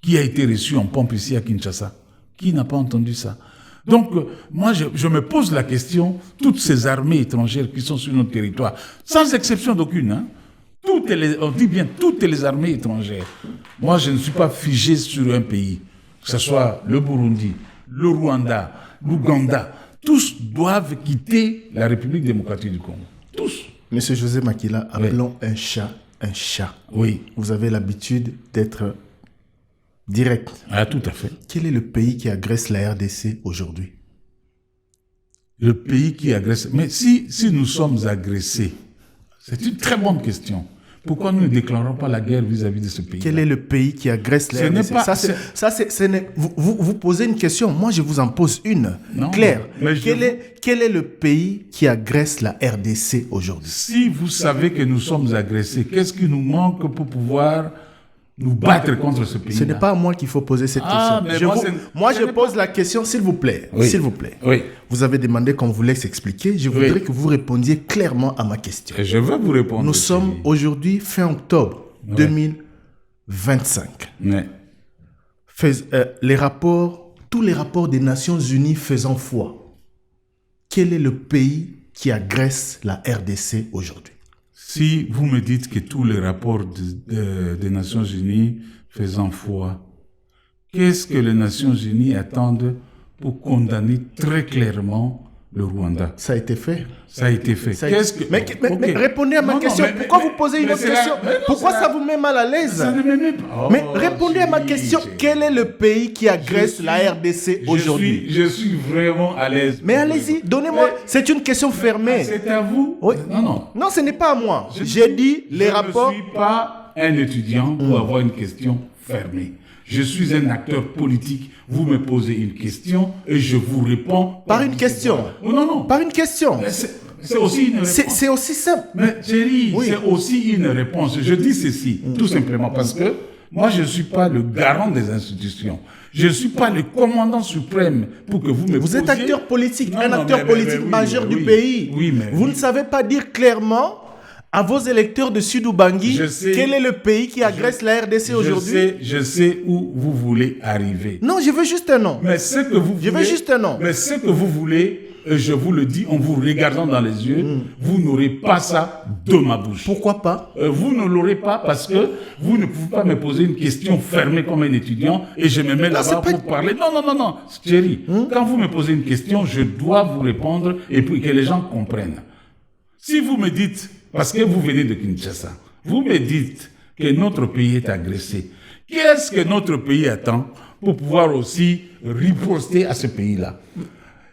qui a été reçu en pompe ici à Kinshasa? Qui n'a pas entendu ça? Donc, moi, je me pose la question, toutes ces armées étrangères qui sont sur notre territoire, sans exception d'aucune, hein, on dit bien toutes les armées étrangères. Moi, je ne suis pas figé sur un pays, que ce soit le Burundi, le Rwanda, l'Ouganda. Tous doivent quitter la République démocratique du Congo. Tous. Monsieur José Makila, appelons un chat un chat. Oui. Vous avez l'habitude d'être direct. Ah, tout à fait. Quel est le pays qui agresse la RDC aujourd'hui? Le pays qui agresse... Mais si nous sommes agressés, c'est une très bonne question. Pourquoi nous ne déclarons pas la guerre vis-à-vis de ce pays? Quel est le pays qui agresse la RDC? Vous posez une question, moi je vous en pose une. Non, Claire, quel est le pays qui agresse la RDC aujourd'hui? Si vous savez que nous sommes agressés, qu'est-ce qui nous manque pour pouvoir nous battre contre ce pays? Ce n'est pas à moi qu'il faut poser cette question. Je pose la question, s'il vous plaît. Oui. S'il vous plaît. Oui. Vous avez demandé qu'on vous laisse expliquer. Je voudrais que vous répondiez clairement à ma question. Et je vais vous répondre. Nous sommes aujourd'hui fin octobre 2025. Ouais. Tous les rapports des Nations Unies faisant foi. Quel est le pays qui agresse la RDC aujourd'hui? Si vous me dites que tous les rapports des Nations Unies faisant foi, qu'est-ce que les Nations Unies attendent pour condamner très clairement le Rwanda? Ça a été fait. Ça a été fait. Mais répondez à ma question. Pourquoi vous posez une autre question? Pourquoi ça vous met mal à l'aise? Ça ne me met pas. Mais répondez à ma question. Quel est le pays qui agresse la RDC aujourd'hui? Je suis vraiment à l'aise. Mais allez-y, donnez-moi. C'est une question fermée. C'est à vous? Oui. Non. Non, ce n'est pas à moi. J'ai dit les rapports. Je ne suis pas un étudiant pour avoir une question fermée. Je suis un acteur politique. Vous me posez une question et je vous réponds. Par une question. Non. Par une question. C'est aussi une réponse. C'est aussi simple. Mais Thierry, c'est aussi une réponse. Je dis ceci, tout simplement parce que moi, je ne suis pas le garant des institutions. Je ne suis pas le commandant suprême pour que vous me posiez... Vous êtes acteur politique, un acteur politique majeur du pays. Oui, mais vous ne savez pas dire clairement à vos électeurs de Sud-Ubangi quel est le pays qui agresse la RDC aujourd'hui. Je sais où vous voulez arriver. Non, je veux juste un nom. Mais ce que vous voulez... Je veux juste un nom. Mais ce que vous voulez... Je vous le dis en vous regardant dans les yeux, vous n'aurez pas ça de ma bouche. Pourquoi pas? Vous ne l'aurez pas parce que vous ne pouvez pas me poser une question fermée comme un étudiant et je me mets là-bas pour parler. Non. Thierry, quand vous me posez une question, je dois vous répondre et puis que les gens comprennent. Si vous me dites, parce que vous venez de Kinshasa, vous me dites que notre pays est agressé, qu'est-ce que notre pays attend pour pouvoir aussi riposter à ce pays-là?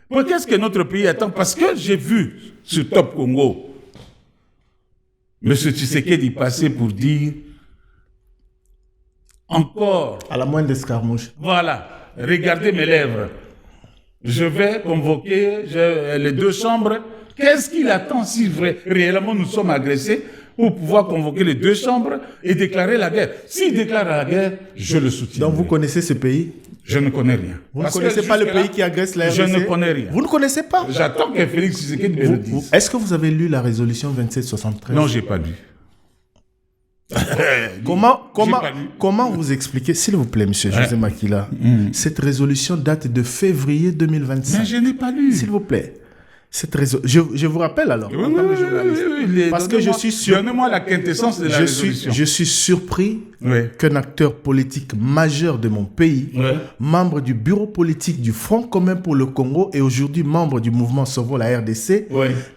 Qu'est-ce que notre pays attend? Parce que j'ai vu sur Top Congo, M. Tshisekedi passer pour dire encore... À la moindre escarmouche. Voilà, regardez mes lèvres. Je vais convoquer les deux chambres. Qu'est-ce qu'il attend si réellement nous sommes agressés pour pouvoir convoquer les deux chambres et déclarer la guerre? S'il déclare la guerre, je le soutiens. Donc vous connaissez ce pays? Je ne connais rien. Vous ne connaissez pas le pays qui agresse la RDC? Je ne connais rien. Vous ne connaissez pas? J'attends que Félix Tshisekedi me le dise. Est-ce que vous avez lu la résolution 2773? Non, je n'ai pas lu. Comment vous expliquez, s'il vous plaît, monsieur José Makila, cette résolution date de février 2025. Mais je n'ai pas lu. S'il vous plaît. Je vous rappelle alors, en tant que journaliste, parce que je suis sûr. Donnez-moi la quintessence de la résolution. Je suis surpris qu'un acteur politique majeur de mon pays, membre du bureau politique du Front commun pour le Congo et aujourd'hui membre du mouvement Sauvons la RDC,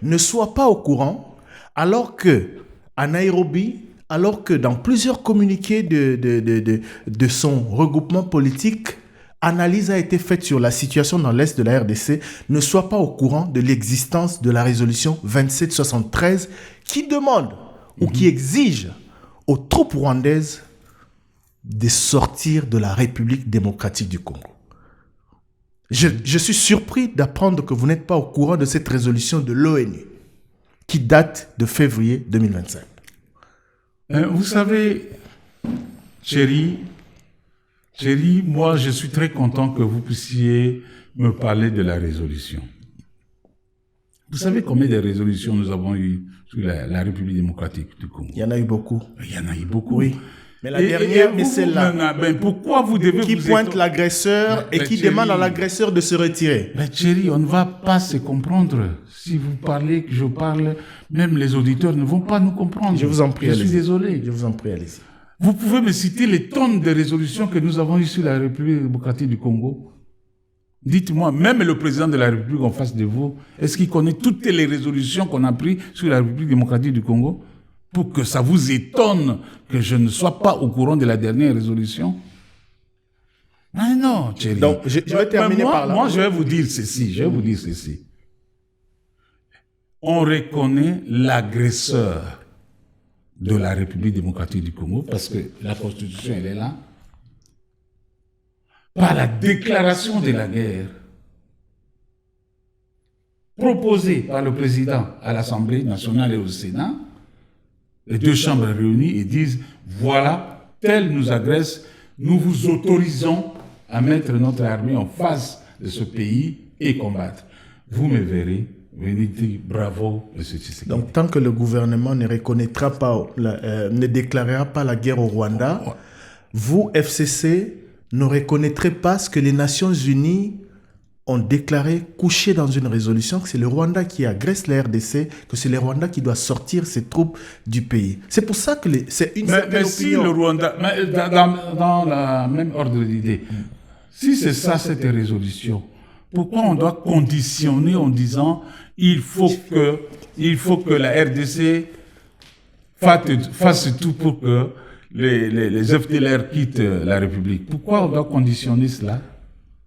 ne soit pas au courant, alors que à Nairobi, alors que dans plusieurs communiqués de son regroupement politique, analyse a été faite sur la situation dans l'Est de la RDC, ne soit pas au courant de l'existence de la résolution 2773 qui demande ou qui exige aux troupes rwandaises de sortir de la République démocratique du Congo. Je suis surpris d'apprendre que vous n'êtes pas au courant de cette résolution de l'ONU qui date de février 2025. Vous savez, chérie, moi, je suis très content que vous puissiez me parler de la résolution. Vous savez combien de résolutions nous avons eues sur la République démocratique du Congo? Il y en a eu beaucoup. Il y en a eu beaucoup. Oui. Mais la dernière, mais celle-là, pourquoi vous devez qui pointe l'agresseur et qui demande à l'agresseur de se retirer. Mais chérie, on ne va pas se comprendre. Si vous parlez, que je parle, même les auditeurs ne vont pas nous comprendre. Je vous en prie, je suis désolé. Je vous en prie, allez-y. Vous pouvez me citer les tonnes de résolutions que nous avons eues sur la République démocratique du Congo? Dites-moi, même le président de la République en face de vous, est-ce qu'il connaît toutes les résolutions qu'on a prises sur la République démocratique du Congo? Pour que ça vous étonne que je ne sois pas au courant de la dernière résolution? Ah non, chérie. Donc, je vais terminer par là. Moi, je vais vous dire ceci. On reconnaît l'agresseur de la République démocratique du Congo, parce que la Constitution, elle est là, par la déclaration de la guerre proposée par le président à l'Assemblée nationale et au Sénat, les deux chambres réunies et disent, voilà, tel nous agresse, nous vous autorisons à mettre notre armée en face de ce pays et combattre. Vous me verrez, venez dire bravo, M. Tshisekedi. Donc, tant que le gouvernement ne reconnaîtra pas, ne déclarera pas la guerre au Rwanda, vous, FCC, ne reconnaîtrez pas ce que les Nations Unies ont déclaré, couché dans une résolution, que c'est le Rwanda qui agresse la RDC, que c'est le Rwanda qui doit sortir ses troupes du pays. C'est pour ça que c'est une certaine si opinion. Le Rwanda, dans la même ordre d'idée, si c'est ça cette résolution, pourquoi on doit conditionner en disant il faut que la RDC fasse tout pour que les FDLR quittent la République? Pourquoi on doit conditionner cela?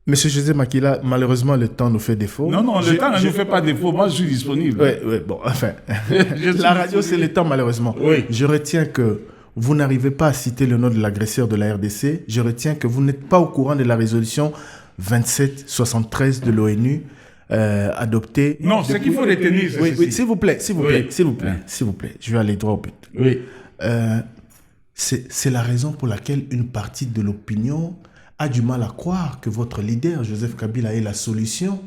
Monsieur José Makila, malheureusement, le temps nous fait défaut. Non, le temps ne nous fait pas défaut. Moi, je suis disponible. Oui, bon, enfin. La radio, c'est le temps, malheureusement. Oui. Je retiens que vous n'arrivez pas à citer le nom de l'agresseur de la RDC. Je retiens que vous n'êtes pas au courant de la résolution 2773 de l'ONU adoptée. Non, ce qu'il faut retenir, c'est oui, s'il vous plaît. S'il vous plaît. Je vais aller droit au but. Oui. C'est la raison pour laquelle une partie de l'opinion a du mal à croire que votre leader, Joseph Kabila, est la solution.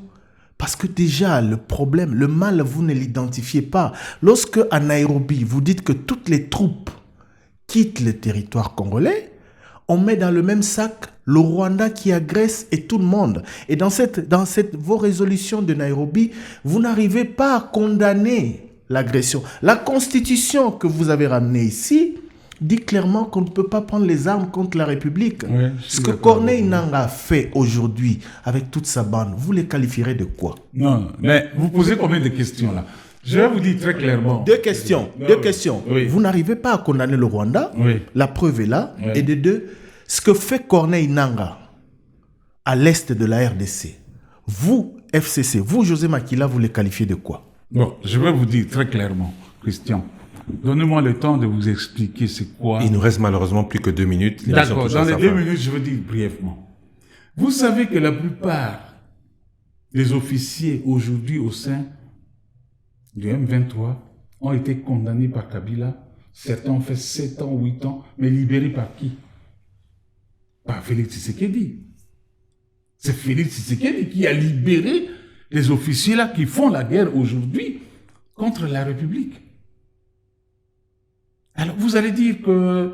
Parce que déjà, le problème, le mal, vous ne l'identifiez pas. Lorsque, à Nairobi, vous dites que toutes les troupes quittent le territoire congolais, on met dans le même sac le Rwanda qui agresse et tout le monde. Et dans vos résolutions de Nairobi, vous n'arrivez pas à condamner l'agression. La constitution que vous avez ramenée ici dit clairement qu'on ne peut pas prendre les armes contre la République. Oui, ce que Corneille Nangaa a fait aujourd'hui avec toute sa bande, vous les qualifierez de quoi? Non, mais vous posez combien de questions là? Je vais vous dire très clairement. Deux questions. Oui. Vous n'arrivez pas à condamner le Rwanda. Oui. La preuve est là. Oui. Et de deux, ce que fait Corneille Nangaa à l'est de la RDC, vous, FCC, vous, José Makila, vous les qualifiez de quoi? Bon, je vais vous dire très clairement, Christian. Donnez-moi le temps de vous expliquer c'est quoi. Il nous reste malheureusement plus que 2 minutes. D'accord, dans les 2 minutes, je veux dire brièvement. Vous savez que la plupart des officiers aujourd'hui au sein du M23 ont été condamnés par Kabila. Certains ont fait 7 ans, 8 ans, mais libérés par qui? Par Félix Tshisekedi. C'est Félix Tshisekedi qui a libéré les officiers là qui font la guerre aujourd'hui contre la République. Alors vous allez dire que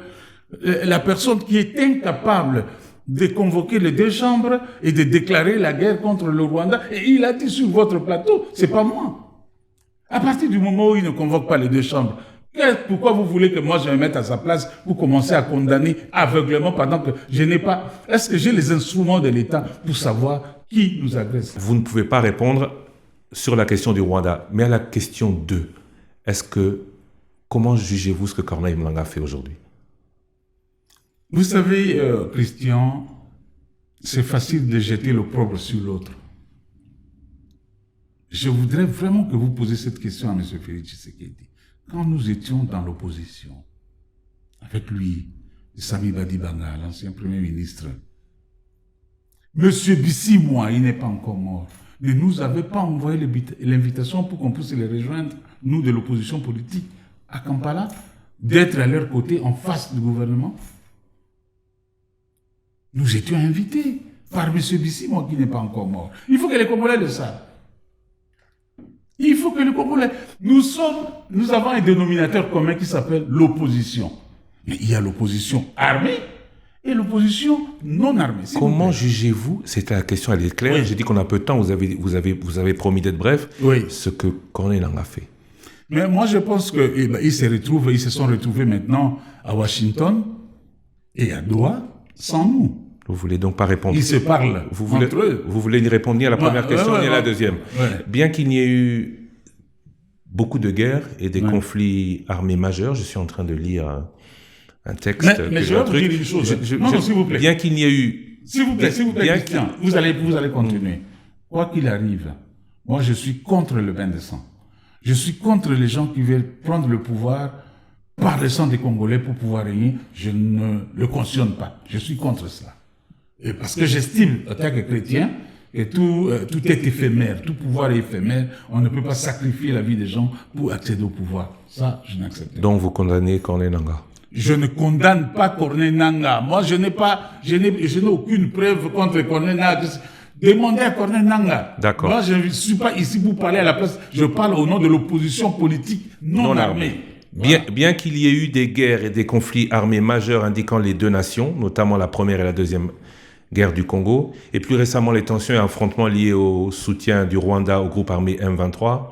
la personne qui est incapable de convoquer les deux chambres et de déclarer la guerre contre le Rwanda. Et il a dit sur votre plateau, c'est pas moi. À partir du moment où il ne convoque pas les deux chambres, pourquoi vous voulez que moi je me mette à sa place pour commencer à condamner aveuglément pendant que je n'ai pas... Est-ce que j'ai les instruments de l'État pour savoir qui nous agresse? Vous ne pouvez pas répondre sur la question du Rwanda, mais à la question 2, comment jugez-vous ce que Corneille Nangaa a fait aujourd'hui? Vous savez, Christian, c'est facile de jeter l'opprobre sur l'autre. Je voudrais vraiment que vous posiez cette question à M. Félix Tshisekedi. Quand nous étions dans l'opposition, avec lui, Sami Badibanga, l'ancien Premier ministre, M. Bissimwa, il n'est pas encore mort, ne nous avait pas envoyé l'invitation pour qu'on puisse les rejoindre, nous de l'opposition politique, à Kampala, d'être à leur côté en face du gouvernement. Nous étions invités par M. Bissimwa qui n'est pas encore mort. Il faut que les Congolais le savent. Il faut que les Congolais... Nous avons un dénominateur commun qui s'appelle l'opposition. Mais il y a l'opposition armée et l'opposition non armée. Comment jugez-vous, c'était la question, elle est claire, oui. J'ai dit qu'on a peu de temps, vous avez promis d'être bref, oui. Ce que Corneille Nangaa a fait. Mais moi je pense qu'ils se sont retrouvés maintenant à Washington et à Doha sans nous. Vous voulez donc pas répondre? Ils se parlent entre eux. Vous voulez ni répondre ni à la première question ni à la deuxième. Bien qu'il n'y ait eu beaucoup de guerres et des conflits armés majeurs, je suis en train de lire un texte. Mais je vais vous dire une chose. Non, s'il vous plaît. Bien qu'il n'y ait eu... S'il vous plaît, Christian, vous allez continuer. Quoi qu'il arrive, moi je suis contre le bain de sang. Je suis contre les gens qui veulent prendre le pouvoir par le sang des Congolais pour pouvoir régner. Je ne le cautionne pas. Je suis contre cela. Et parce que j'estime, en tant que chrétien, que tout est éphémère, tout pouvoir est éphémère. On ne peut pas sacrifier la vie des gens pour accéder au pouvoir. Ça, je n'accepte pas. Donc vous condamnez Corneille Nangaa? Je ne condamne pas Corneille Nangaa. Moi, je n'ai aucune preuve contre Corneille Nangaa. Demandez à Corneille Nangaa. D'accord. Moi, je ne suis pas ici pour parler à la place. Je parle au nom de l'opposition politique non armée. Voilà. Bien qu'il y ait eu des guerres et des conflits armés majeurs indiquant les deux nations, notamment la première et la deuxième guerre du Congo, et plus récemment les tensions et affrontements liés au soutien du Rwanda au groupe armé M23,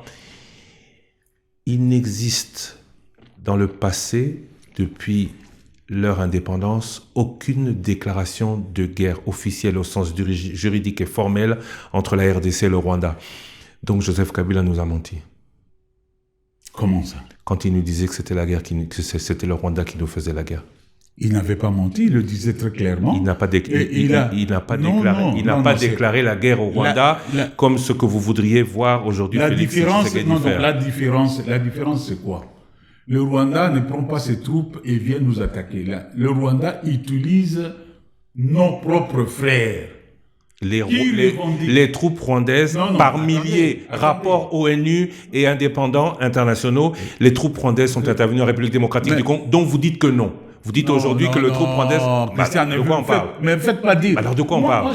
il n'existe dans le passé, depuis leur indépendance, aucune déclaration de guerre officielle au sens juridique et formel entre la RDC et le Rwanda. Donc Joseph Kabila nous a menti. Comment ça? Quand il nous disait que c'était la guerre, que c'était le Rwanda qui nous faisait la guerre. Il n'avait pas menti, il le disait très clairement. Il n'a pas, déclaré la guerre au Rwanda comme ce que vous voudriez voir aujourd'hui. La différence, c'est quoi? Le Rwanda ne prend pas ses troupes et vient nous attaquer. Le Rwanda utilise nos propres frères. Les troupes rwandaises, par milliers, rapport ONU et indépendants internationaux, les troupes rwandaises sont intervenues en République démocratique du Congo, donc vous dites que non. Vous dites aujourd'hui que les troupes rwandaises... de quoi on parle? Mais faites pas dire. Alors de quoi on parle? Moi,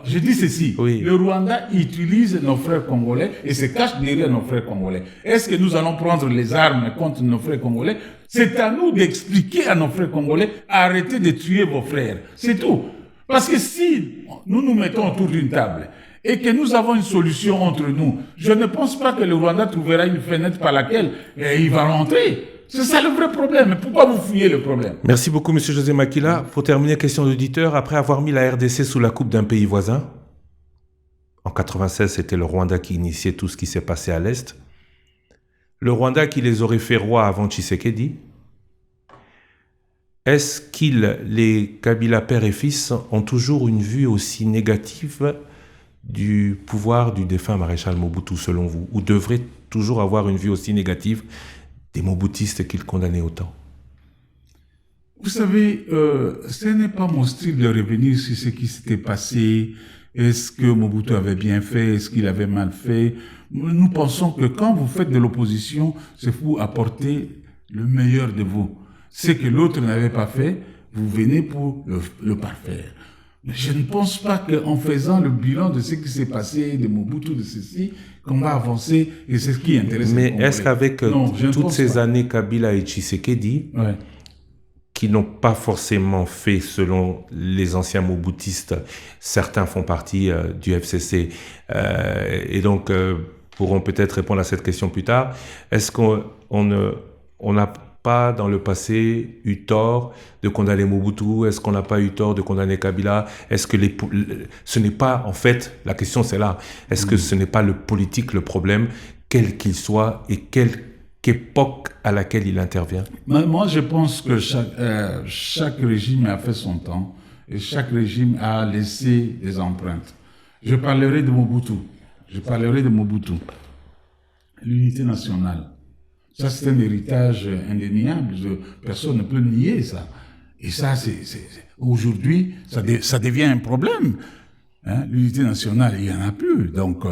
je dis ceci. Oui. Le Rwanda utilise nos frères congolais et se cache derrière nos frères congolais. Est-ce que nous allons prendre les armes contre nos frères congolais? C'est à nous d'expliquer à nos frères congolais, arrêtez de tuer vos frères. C'est tout. Parce que si nous nous mettons autour d'une table et que nous avons une solution entre nous, je ne pense pas que le Rwanda trouvera une fenêtre par laquelle il va rentrer. C'est ça le vrai problème. Mais pourquoi vous fouillez le problème? Merci beaucoup, M. José Makila. Pour terminer, question d'auditeur. Après avoir mis la RDC sous la coupe d'un pays voisin, en 1996, c'était le Rwanda qui initiait tout ce qui s'est passé à l'Est. Le Rwanda qui les aurait fait rois avant Tshisekedi. Est-ce les Kabila père et fils ont toujours une vue aussi négative du pouvoir du défunt maréchal Mobutu, selon vous? Ou devraient toujours avoir une vue aussi négative des Mobutistes qu'ils condamnaient autant? Vous savez, ce n'est pas mon style de revenir sur ce qui s'était passé. Est-ce que Mobutu avait bien fait? Est-ce qu'il avait mal fait? Nous pensons que quand vous faites de l'opposition, c'est pour apporter le meilleur de vous. Ce que l'autre n'avait pas fait, vous venez pour le parfaire. Mais je ne pense pas qu'en faisant le bilan de ce qui s'est passé, de Mobutu, de ceci, qu'on va avancer, et c'est ce qui intéresse les Congolais. Mais est-ce qu'avec toutes ces années Kabila et Tshisekedi, qui n'ont pas forcément fait selon les anciens Mobutistes. Certains font partie du FCC et donc pourront peut-être répondre à cette question plus tard. Est-ce qu'on n'a pas dans le passé eu tort de condamner Mobutu? Est-ce qu'on n'a pas eu tort de condamner Kabila? Est-ce que ce n'est pas, en fait, la question c'est là, est-ce que ce n'est pas le politique le problème, quel qu'il soit et quelle époque à laquelle il intervient? Moi, je pense que chaque régime a fait son temps et chaque régime a laissé des empreintes. Je parlerai de Mobutu. L'unité nationale. Ça, c'est un héritage indéniable. Personne ne peut nier ça. Et ça, aujourd'hui, ça devient un problème. Hein? L'unité nationale, il n'y en a plus. Donc,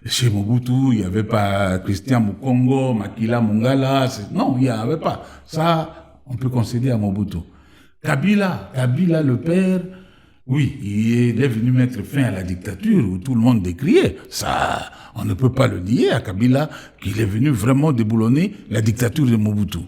chez Mobutu, il n'y avait pas Christian Mukongo, Makila Mungala. Non, il n'y en avait pas. Ça, on peut concéder à Mobutu. Kabila le père, oui, il est venu mettre fin à la dictature où tout le monde décriait. Ça, on ne peut pas le nier à Kabila qu'il est venu vraiment déboulonner la dictature de Mobutu.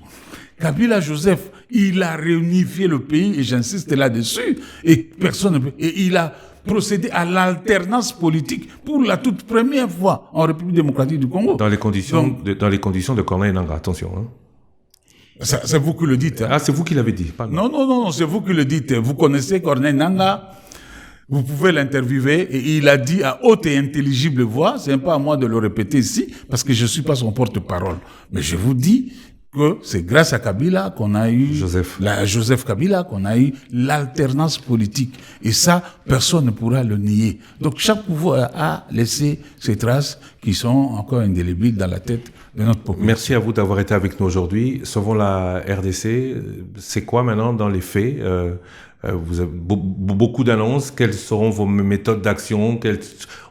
Kabila Joseph, il a réunifié le pays et j'insiste là-dessus. Et personne ne peut. Et il a procédé à l'alternance politique pour la toute première fois en République démocratique du Congo. Dans les conditions de Corneille Nangaa, attention. Hein. C'est vous qui le dites. Hein. Ah, c'est vous qui l'avez dit. Non, c'est vous qui le dites. Vous connaissez Corneille Nangaa, vous pouvez l'interviewer et il a dit à haute et intelligible voix, c'est pas à moi de le répéter ici parce que je suis pas son porte-parole, mais je vous dis que c'est grâce à Kabila qu'on a eu Joseph Kabila qu'on a eu l'alternance politique et ça personne ne pourra le nier. Donc chaque pouvoir a laissé ses traces qui sont encore indélébiles dans la tête de notre population. Merci à vous d'avoir été avec nous aujourd'hui. Sauvons la RDC. C'est quoi maintenant dans les faits? Vous avez beaucoup d'annonces. Quelles seront vos méthodes d'action?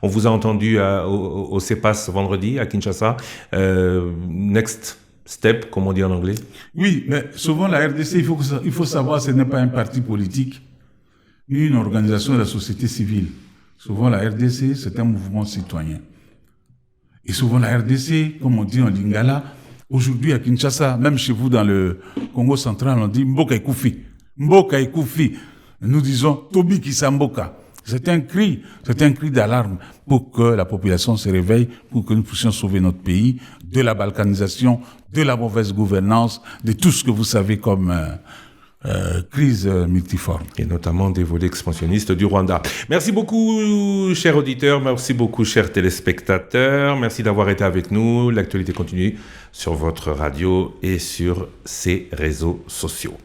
On vous a entendu au CEPAS vendredi à Kinshasa. Next step, comme on dit en anglais. Oui, mais souvent la RDC, il faut savoir, ce n'est pas un parti politique, ni une organisation de la société civile. Souvent la RDC, c'est un mouvement citoyen. Et souvent la RDC, comme on dit en lingala, aujourd'hui à Kinshasa, même chez vous dans le Congo central, on dit Mboka Ekufi. Mboka Ekufi. Nous disons Tobi Kisamboka. C'est un cri d'alarme pour que la population se réveille, pour que nous puissions sauver notre pays de la balkanisation, de la mauvaise gouvernance, de tout ce que vous savez comme crise multiforme. Et notamment des volets expansionnistes du Rwanda. Merci beaucoup, chers auditeurs, merci beaucoup, chers téléspectateurs, merci d'avoir été avec nous. L'actualité continue sur votre radio et sur ces réseaux sociaux.